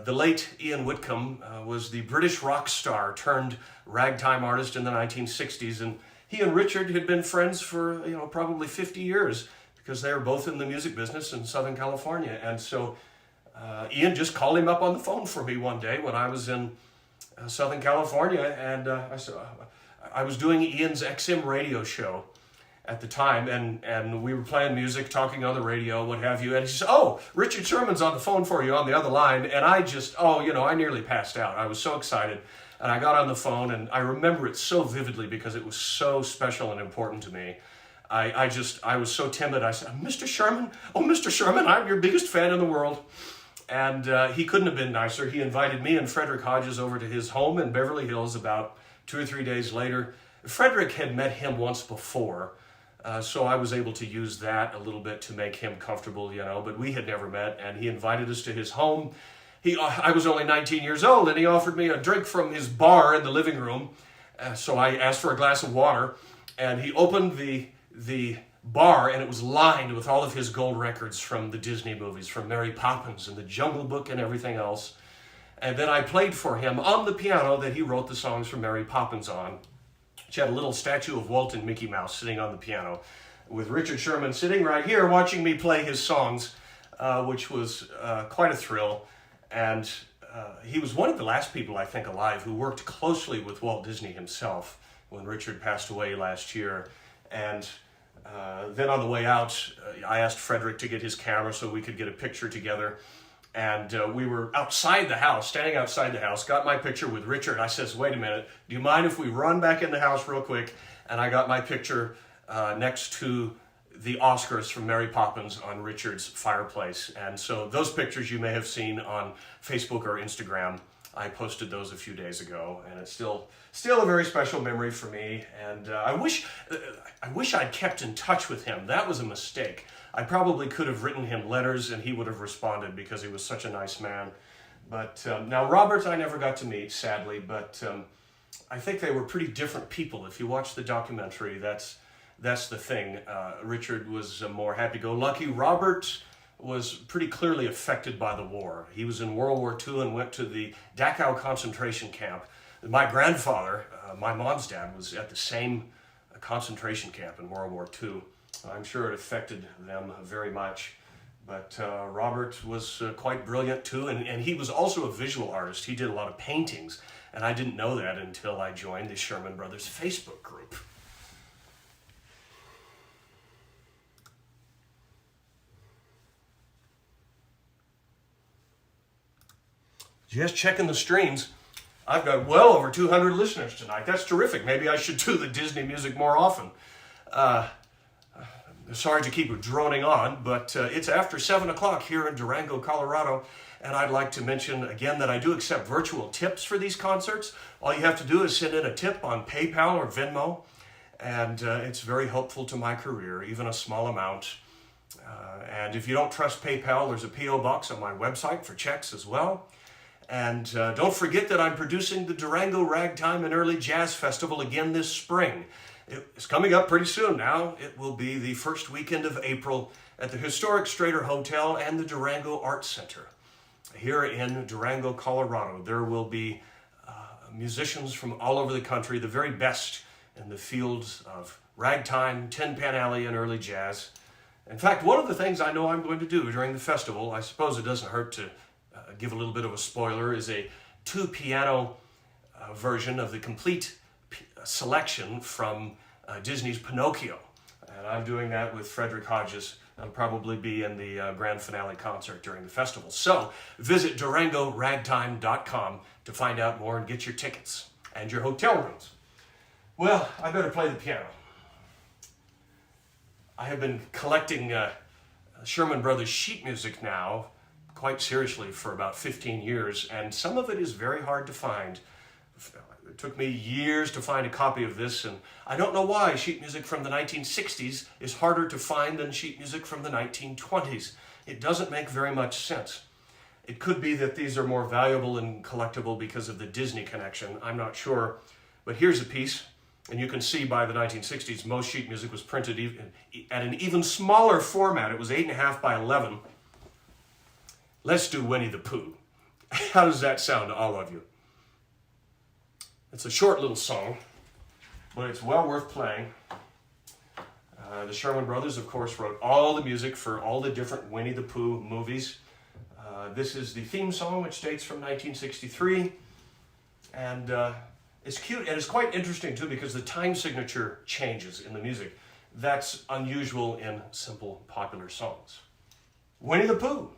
The late Ian Whitcomb was the British rock star turned ragtime artist in the 1960s, and he and Richard had been friends for probably 50 years because they were both in the music business in Southern California. And so Ian just called him up on the phone for me one day when I was in Southern California, and I was doing Ian's XM radio show at the time, and we were playing music, talking on the radio, what have you, and he said, "Oh, Richard Sherman's on the phone for you on the other line," and I just, I nearly passed out. I was so excited, and I got on the phone, and I remember it so vividly because it was so special and important to me. I was so timid. I said, "Mr. Sherman, Mr. Sherman, I'm your biggest fan in the world." And he couldn't have been nicer. He invited me and Frederick Hodges over to his home in Beverly Hills about 2 or 3 days later. Frederick had met him once before, so I was able to use that a little bit to make him comfortable, but we had never met, and he invited us to his home. I was only 19 years old, and he offered me a drink from his bar in the living room, so I asked for a glass of water, and he opened the bar, and it was lined with all of his gold records from the Disney movies, from Mary Poppins and the Jungle Book and everything else. And then I played for him on the piano that he wrote the songs from Mary Poppins on. She had a little statue of Walt and Mickey Mouse sitting on the piano, with Richard Sherman sitting right here watching me play his songs, which was quite a thrill. And he was one of the last people, I think, alive who worked closely with Walt Disney himself when Richard passed away last year. And then on the way out, I asked Frederick to get his camera so we could get a picture together. And we were outside the house, standing outside the house, got my picture with Richard. I says, "Wait a minute, do you mind if we run back in the house real quick?" And I got my picture next to the Oscars from Mary Poppins on Richard's fireplace. And so those pictures you may have seen on Facebook or Instagram. I posted those a few days ago, and it's still a very special memory for me. And I wish I'd kept in touch with him. That was a mistake. I probably could have written him letters, and he would have responded because he was such a nice man. But now Robert, I never got to meet, sadly. But I think they were pretty different people. If you watch the documentary, that's the thing. Richard was more happy-go-lucky. Robert was pretty clearly affected by the war. He was in World War II and went to the Dachau concentration camp. My grandfather, my mom's dad, was at the same concentration camp in World War II. I'm sure it affected them very much. But Robert was quite brilliant too, and he was also a visual artist. He did a lot of paintings, and I didn't know that until I joined the Sherman Brothers Facebook group. Just checking the streams. I've got well over 200 listeners tonight. That's terrific. Maybe I should do the Disney music more often. Sorry to keep droning on, but it's after 7 o'clock here in Durango, Colorado, and I'd like to mention again that I do accept virtual tips for these concerts. All you have to do is send in a tip on PayPal or Venmo, and it's very helpful to my career, even a small amount. And if you don't trust PayPal, there's a P.O. box on my website for checks as well. And don't forget that I'm producing the Durango Ragtime and Early Jazz Festival again this spring. It's coming up pretty soon now. It will be the first weekend of April at the historic Strater Hotel and the Durango Arts Center. Here in Durango, Colorado, there will be musicians from all over the country, the very best in the fields of ragtime, Tin Pan Alley, and early jazz. In fact, one of the things I know I'm going to do during the festival, I suppose it doesn't hurt to give a little bit of a spoiler, is a 2-piano version of the complete selection from Disney's Pinocchio. And I'm doing that with Frederick Hodges. I'll probably be in the grand finale concert during the festival. So visit DurangoRagtime.com to find out more and get your tickets and your hotel rooms. Well, I better play the piano. I have been collecting Sherman Brothers sheet music now quite seriously for about 15 years, and some of it is very hard to find. It took me years to find a copy of this, and I don't know why sheet music from the 1960s is harder to find than sheet music from the 1920s. It doesn't make very much sense. It could be that these are more valuable and collectible because of the Disney connection. I'm not sure. But here's a piece, and you can see by the 1960s, most sheet music was printed at an even smaller format. It was 8.5 by 11. Let's do Winnie the Pooh. How does that sound to all of you? It's a short little song, but it's well worth playing. The Sherman Brothers, of course, wrote all the music for all the different Winnie the Pooh movies. This is the theme song, which dates from 1963, and it's cute, and it's quite interesting, too, because the time signature changes in the music. That's unusual in simple, popular songs. Winnie the Pooh.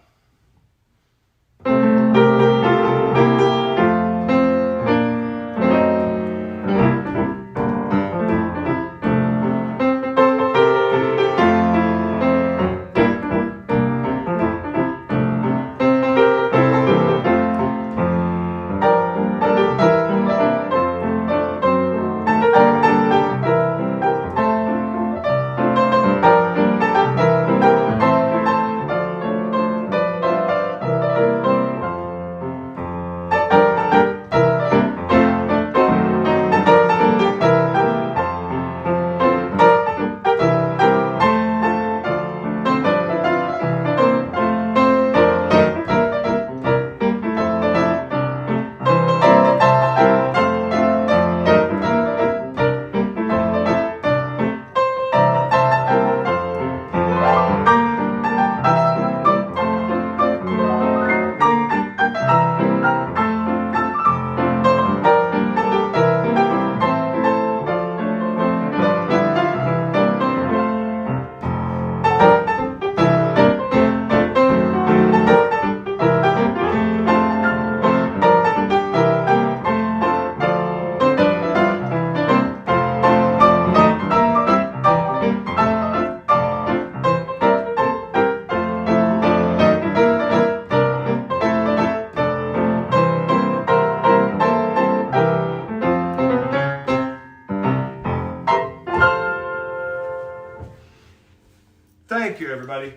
Thank you, everybody.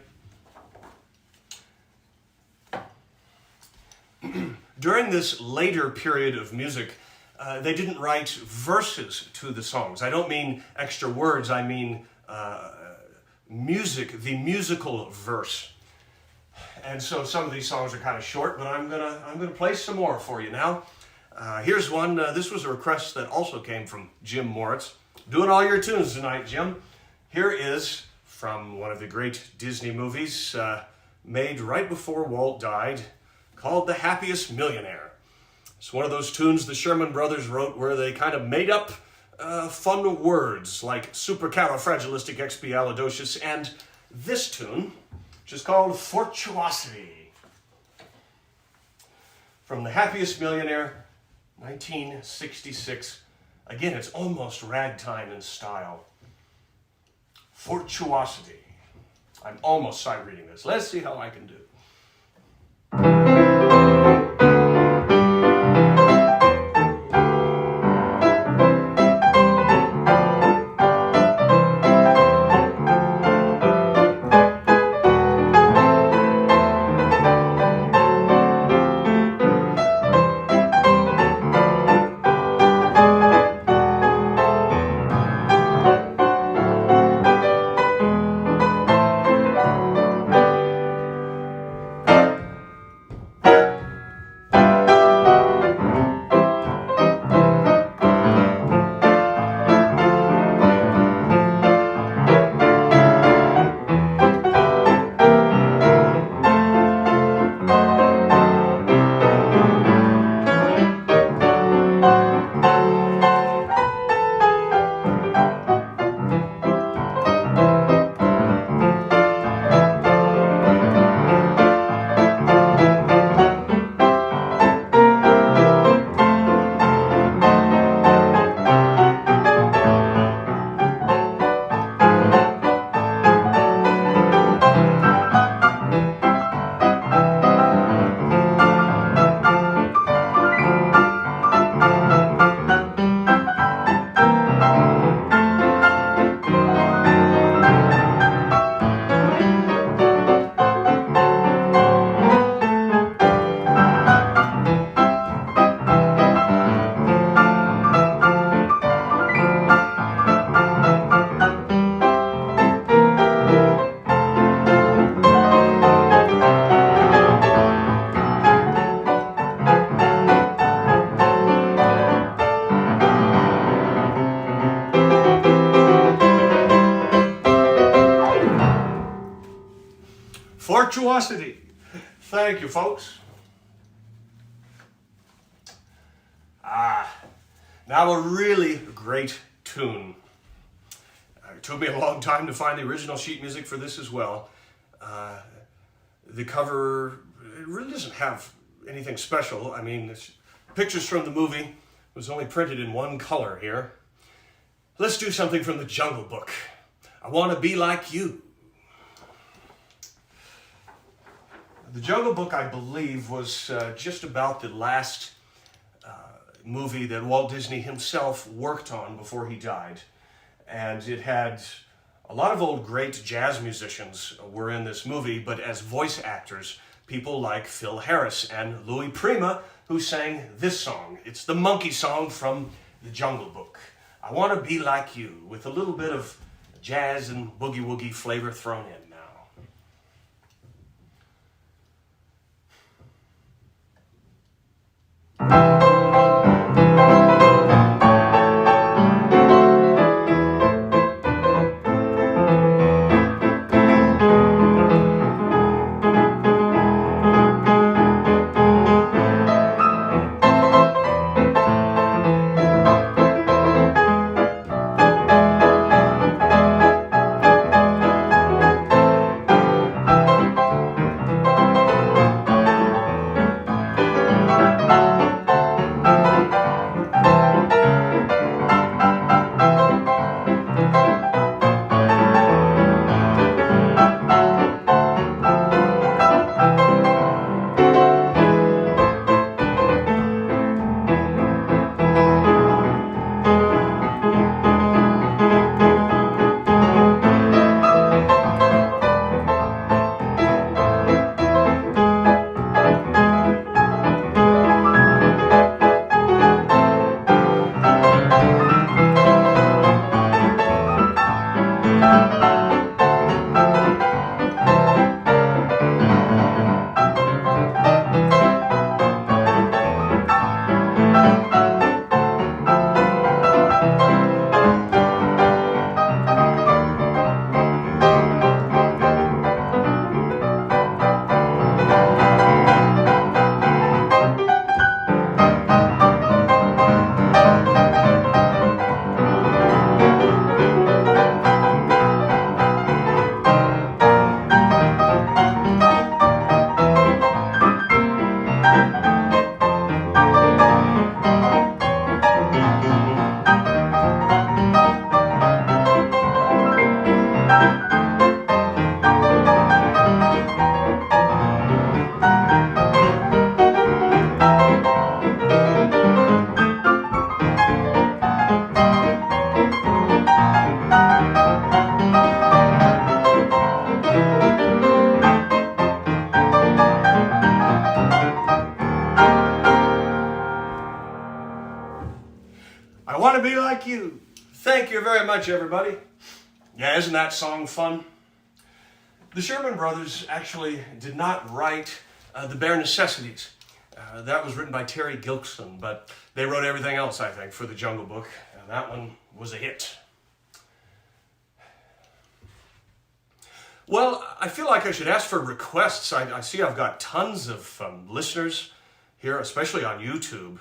During this later period of music, they didn't write verses to the songs. I don't mean extra words, I mean music, the musical verse. And so some of these songs are kind of short, but I'm gonna play some more for you now. Here's one. This was a request that also came from Jim Moritz. Doing all your tunes tonight, Jim. Here is from one of the great Disney movies made right before Walt died, called The Happiest Millionaire. It's one of those tunes the Sherman Brothers wrote where they kind of made up fun words like supercalifragilisticexpialidocious and this tune, which is called Fortuosity. From The Happiest Millionaire, 1966. Again, it's almost ragtime in style. Fortuosity. I'm almost sight reading this. Let's see how I can do. Fortuosity. Thank you, folks. Now a really great tune. It took me a long time to find the original sheet music for this as well. The cover, it really doesn't have anything special. I mean, it's pictures from the movie. It was only printed in one color here. Let's do something from the Jungle Book. I Want to Be Like You. The Jungle Book, I believe, was just about the last movie that Walt Disney himself worked on before he died. And it had a lot of old great jazz musicians were in this movie, but as voice actors, people like Phil Harris and Louis Prima, who sang this song. It's the monkey song from the Jungle Book. I Want to Be Like You, with a little bit of jazz and boogie-woogie flavor thrown in now. I Want to Be Like You. Thank you very much, everybody. Yeah, isn't that song fun? The Sherman Brothers actually did not write The Bare Necessities. That was written by Terry Gilkson, but they wrote everything else, I think, for the Jungle Book, and that one was a hit. Well, I feel like I should ask for requests. I see I've got tons of listeners here, especially on YouTube.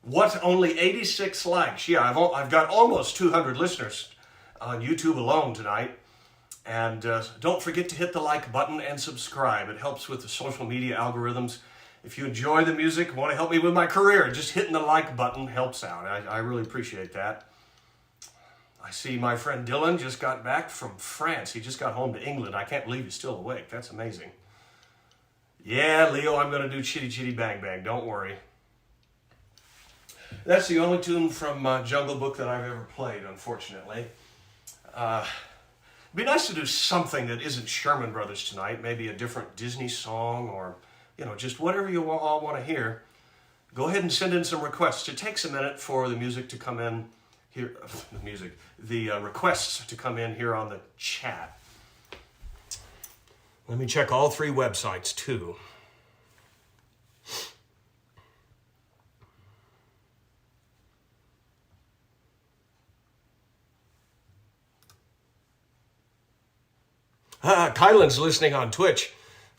What, only 86 likes? Yeah, I've got almost 200 listeners on YouTube alone tonight. And don't forget to hit the like button and subscribe. It helps with the social media algorithms. If you enjoy the music, want to help me with my career, just hitting the like button helps out. I really appreciate that. I see my friend Dylan just got back from France. He just got home to England. I can't believe he's still awake. That's amazing. Yeah, Leo, I'm going to do Chitty Chitty Bang Bang. Don't worry. That's the only tune from Jungle Book that I've ever played, unfortunately. It'd be nice to do something that isn't Sherman Brothers tonight. Maybe a different Disney song or, just whatever you all want to hear. Go ahead and send in some requests. It takes a minute for the music to come in here. The requests to come in here on the chat. Let me check all three websites, too. Kylan's listening on Twitch.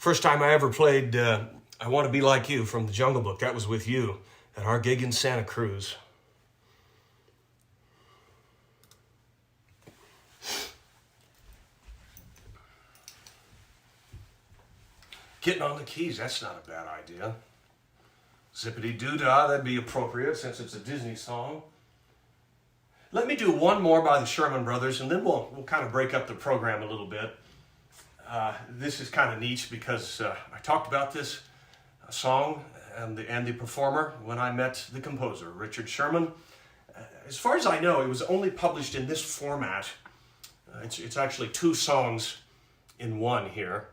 First time I ever played I Want to Be Like You from the Jungle Book, that was with you at our gig in Santa Cruz. Getting on the keys, that's not a bad idea. Zippity-doo-dah, that'd be appropriate since it's a Disney song. Let me do one more by the Sherman Brothers, and then we'll kind of break up the program a little bit. This is kind of neat because I talked about this song and the performer when I met the composer, Richard Sherman. As far as I know, it was only published in this format. It's actually two songs in one here.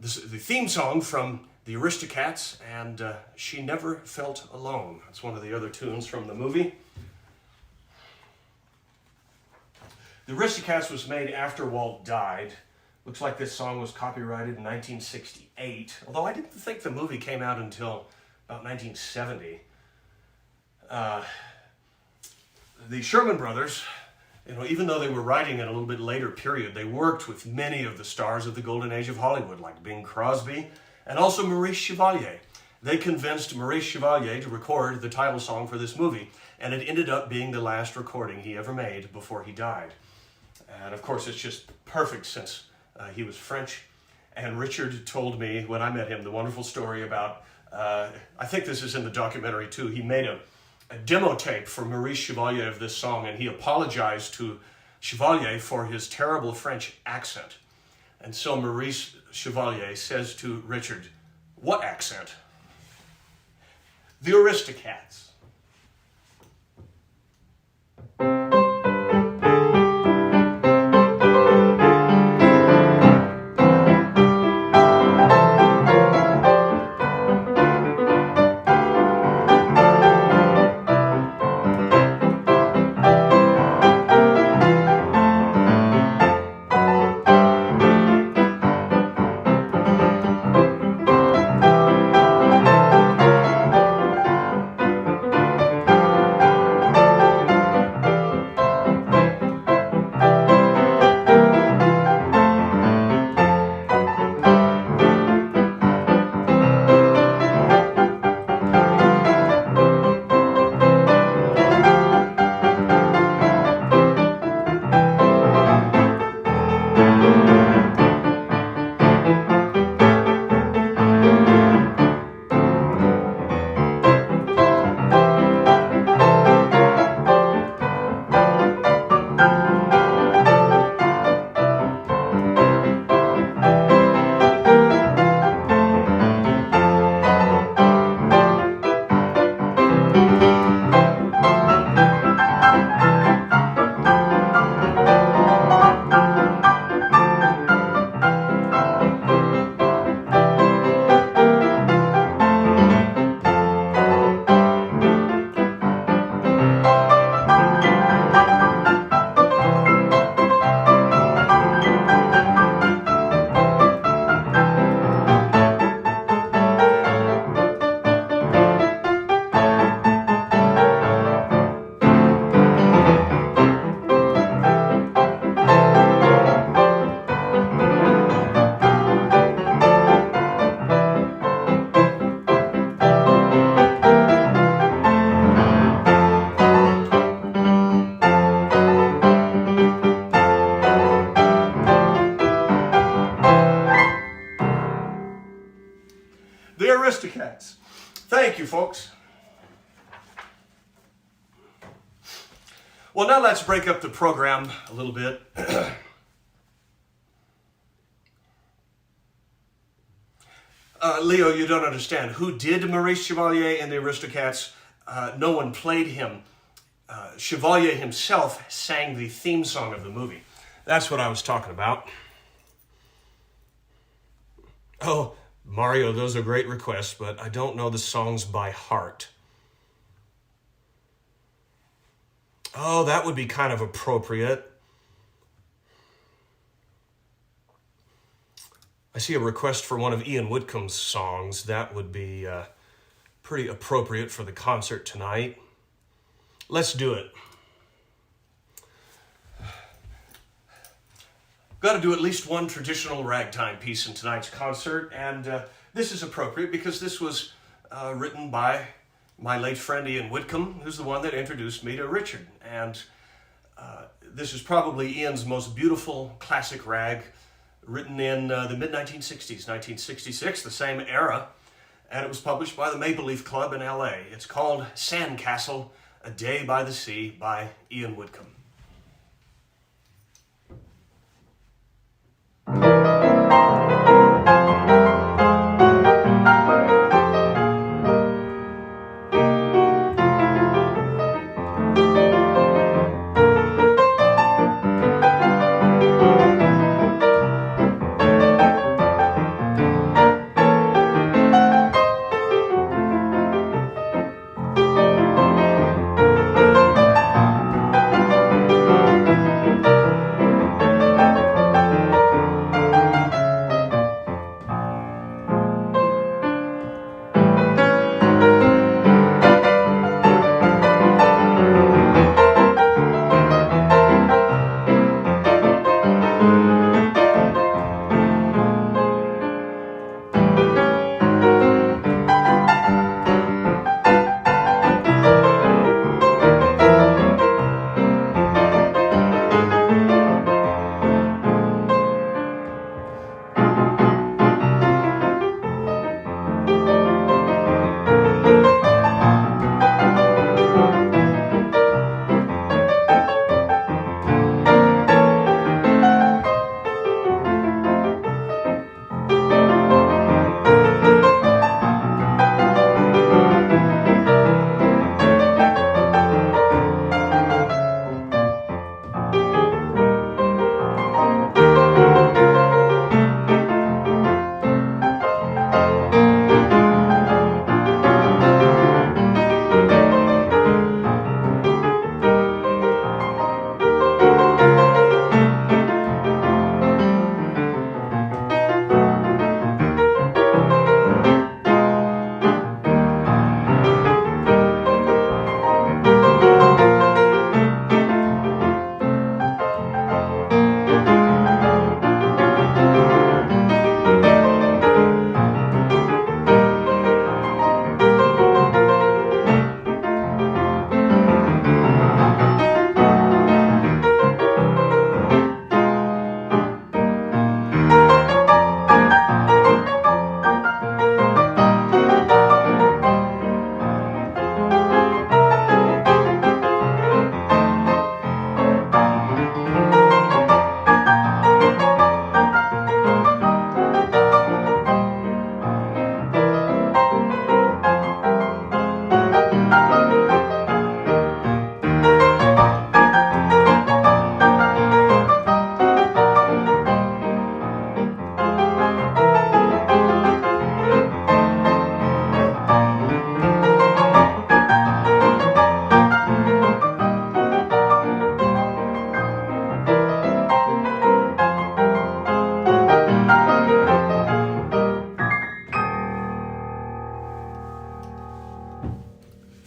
The theme song from the Aristocats and She Never Felt Alone. That's one of the other tunes from the movie. The Aristocats was made after Walt died. Looks like this song was copyrighted in 1968, although I didn't think the movie came out until about 1970. The Sherman Brothers, even though they were writing at a little bit later period, they worked with many of the stars of the golden age of Hollywood, like Bing Crosby and also Maurice Chevalier. They convinced Maurice Chevalier to record the title song for this movie, and it ended up being the last recording he ever made before he died. And of course, it's just perfect since he was French. And Richard told me when I met him the wonderful story about, I think this is in the documentary too, he made a demo tape for Maurice Chevalier of this song, and he apologized to Chevalier for his terrible French accent. And so Maurice Chevalier says to Richard, "What accent?" "The Aristocats." The Aristocats. Thank you, folks. Well, now let's break up the program a little bit. Leo, you don't understand. Who did Maurice Chevalier and the Aristocats? No one played him. Chevalier himself sang the theme song of the movie. That's what I was talking about. Oh, Mario, those are great requests, but I don't know the songs by heart. Oh, that would be kind of appropriate. I see a request for one of Ian Whitcomb's songs. That would be pretty appropriate for the concert tonight. Let's do it. Got to do at least one traditional ragtime piece in tonight's concert, and this is appropriate because this was written by my late friend Ian Whitcomb, who's the one that introduced me to Richard. And this is probably Ian's most beautiful classic rag, written in the mid-1960s, 1966, the same era, and it was published by the Maple Leaf Club in LA. It's called Sandcastle, A Day by the Sea by Ian Whitcomb.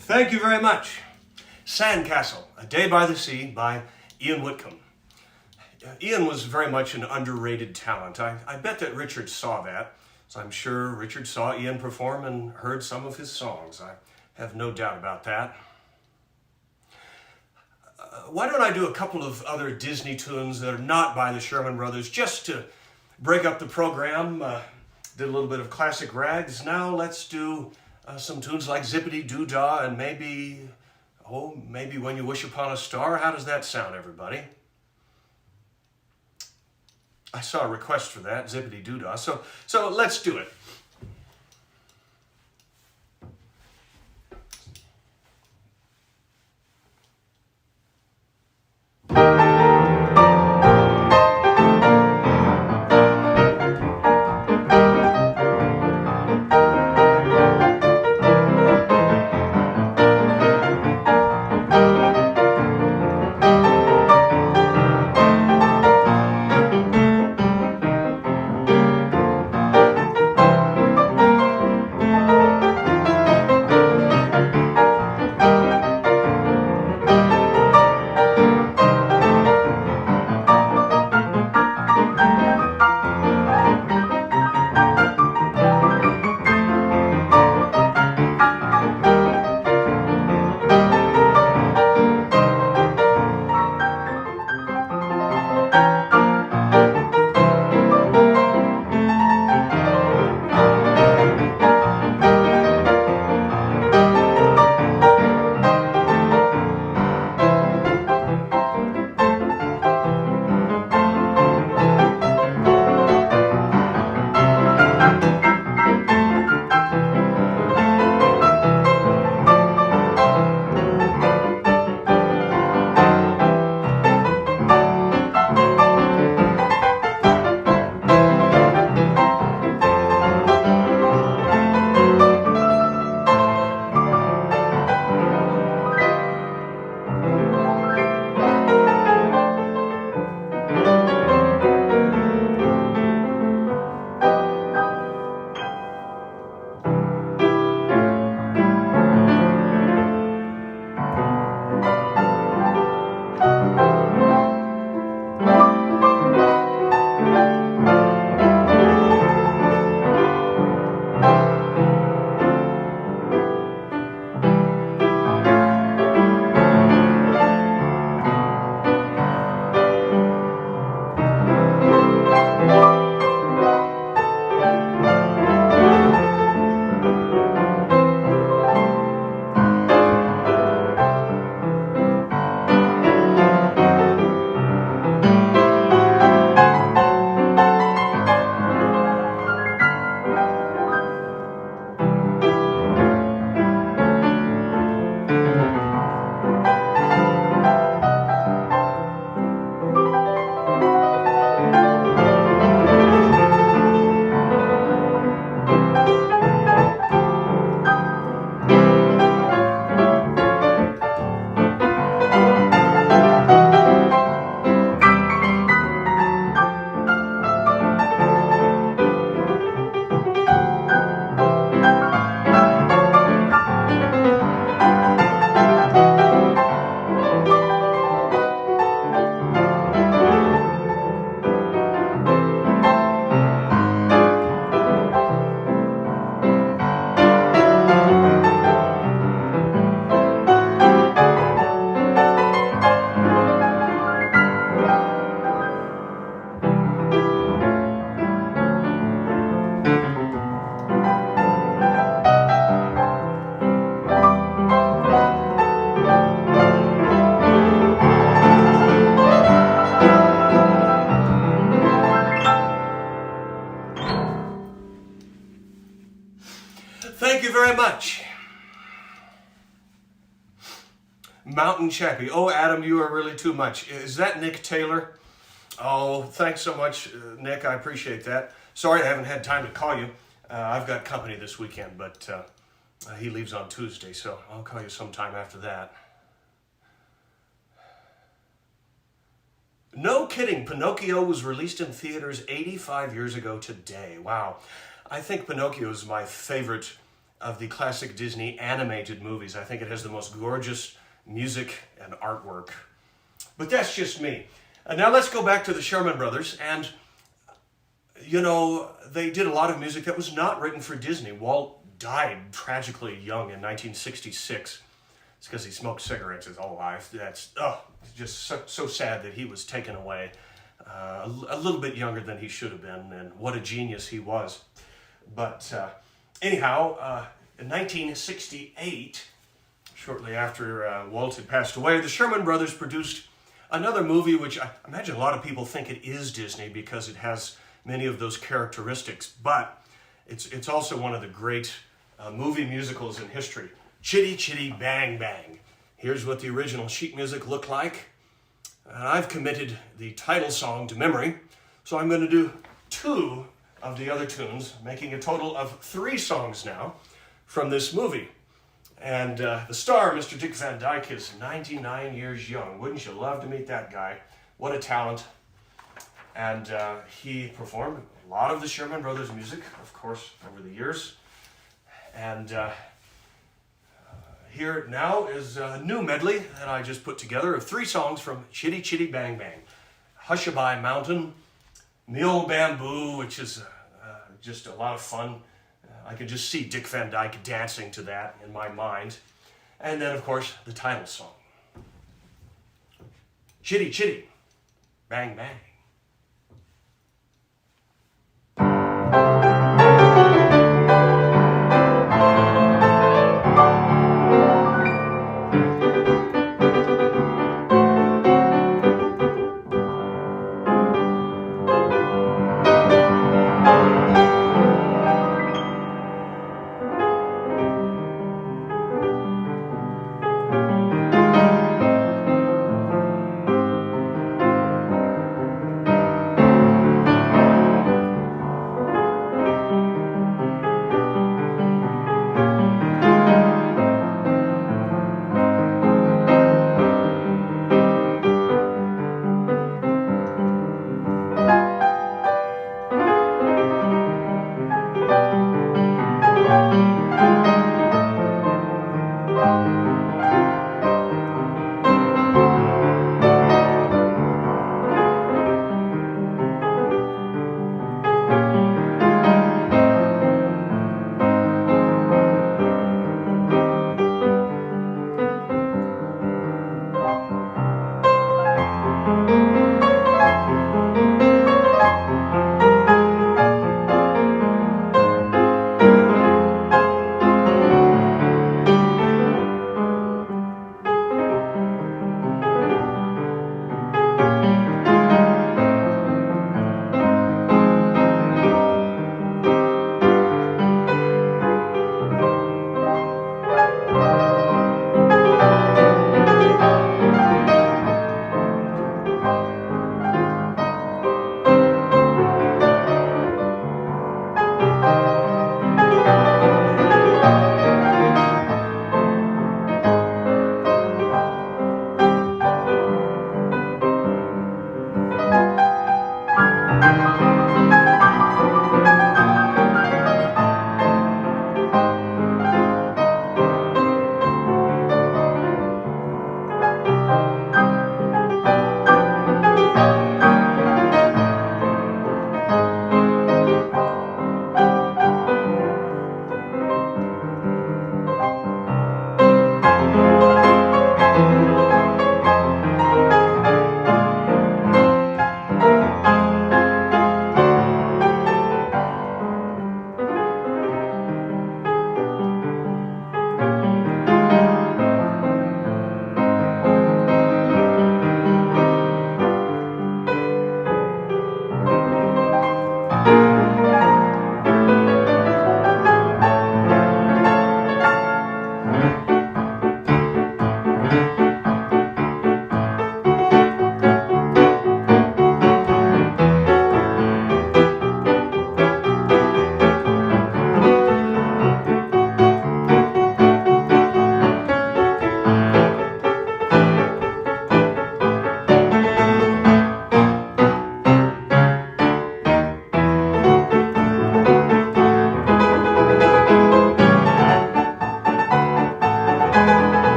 Thank you very much. Sandcastle, A Day by the Sea by Ian Whitcomb. Ian was very much an underrated talent. I bet that Richard saw that. So I'm sure Richard saw Ian perform and heard some of his songs. I have no doubt about that. Why don't I do a couple of other Disney tunes that are not by the Sherman Brothers, just to break up the program. Did a little bit of classic rags. Now let's do some tunes like Zippity Doo Dah and maybe When You Wish Upon a Star. How does that sound, everybody? I saw a request for that, Zippity Doo Dah. So let's do it. thank you very much. Mountain Chappie. Oh, Adam, you are really too much. Is that Nick Taylor? Oh, thanks so much, Nick. I appreciate that. Sorry I haven't had time to call you. I've got company this weekend, but he leaves on Tuesday, so I'll call you sometime after that. No kidding, Pinocchio was released in theaters 85 years ago today. Wow. I think Pinocchio is my favorite of the classic Disney animated movies. I think it has the most gorgeous music and artwork. But that's just me. Now let's go back to the Sherman Brothers. And, you know, they did a lot of music that was not written for Disney. Walt died tragically young in 1966. It's because he smoked cigarettes his whole life. That's just so sad that he was taken away a little bit younger than he should have been, and what a genius he was. But anyhow, in 1968, shortly after Walt had passed away, the Sherman Brothers produced another movie which I imagine a lot of people think it is Disney because it has many of those characteristics, but it's also one of the great movie musicals in history. Chitty, Chitty, Bang, Bang. Here's what the original sheet music looked like. I've committed the title song to memory, so I'm going to do 2 of the other tunes, making a total of 3 songs now from this movie. And the star, Mr. Dick Van Dyke, is 99 years young. Wouldn't you love to meet that guy? What a talent. And he performed a lot of the Sherman Brothers music, of course, over the years. And here now is a new medley that I just put together of 3 songs from Chitty Chitty Bang Bang. Hushabye Mountain, Me Old Bamboo, which is just a lot of fun. I can just see Dick Van Dyke dancing to that in my mind. And then, of course, the title song. Chitty Chitty Bang Bang.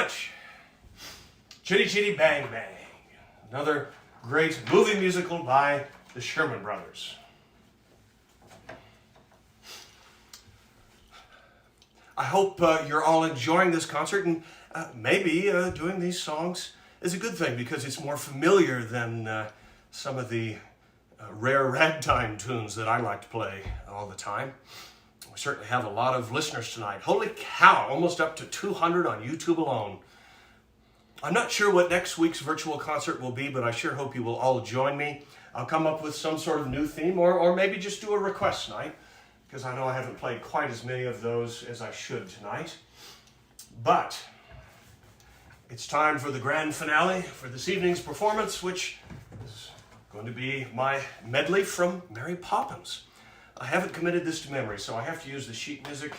much. Chitty Chitty Bang Bang. Another great movie musical by the Sherman Brothers. I hope you're all enjoying this concert, and maybe doing these songs is a good thing because it's more familiar than some of the rare ragtime tunes that I like to play all the time. We certainly have a lot of listeners tonight. Holy cow, almost up to 200 on YouTube alone. I'm not sure what next week's virtual concert will be, but I sure hope you will all join me. I'll come up with some sort of new theme, or maybe just do a request night, because I know I haven't played quite as many of those as I should tonight. But it's time for the grand finale for this evening's performance, which is going to be my medley from Mary Poppins. I haven't committed this to memory, so I have to use the sheet music.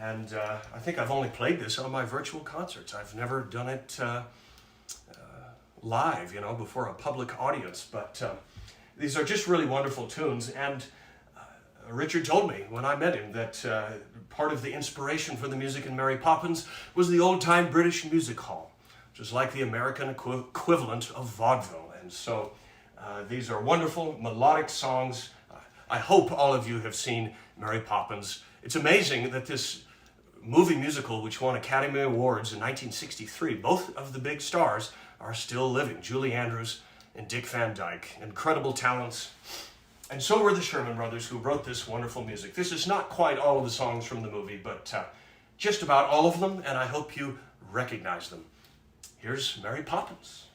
And I think I've only played this on my virtual concerts. I've never done it live, before a public audience. But these are just really wonderful tunes. And Richard told me when I met him that part of the inspiration for the music in Mary Poppins was the old-time British music hall, which is like the American equivalent of vaudeville. And so these are wonderful melodic songs. I hope all of you have seen Mary Poppins. It's amazing that this movie musical, which won Academy Awards in 1963, both of the big stars are still living. Julie Andrews and Dick Van Dyke, incredible talents. And so were the Sherman Brothers, who wrote this wonderful music. This is not quite all of the songs from the movie, but just about all of them, and I hope you recognize them. Here's Mary Poppins.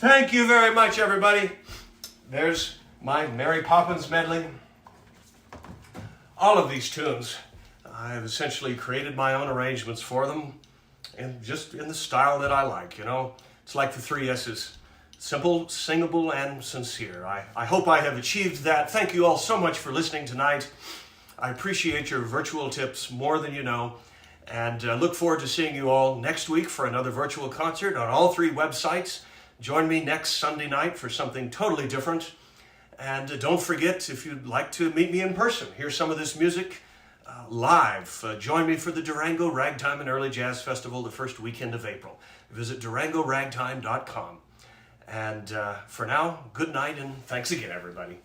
Thank you very much, everybody. There's my Mary Poppins medley. All of these tunes, I have essentially created my own arrangements for them, and just in the style that I like, you know. It's like the 3 S's. Simple, singable, and sincere. I hope I have achieved that. Thank you all so much for listening tonight. I appreciate your virtual tips more than you know, and look forward to seeing you all next week for another virtual concert on all 3 websites. Join me next Sunday night for something totally different. And don't forget, if you'd like to meet me in person, hear some of this music live. Join me for the Durango Ragtime and Early Jazz Festival the first weekend of April. Visit durangoragtime.com. And for now, good night and thanks again, everybody.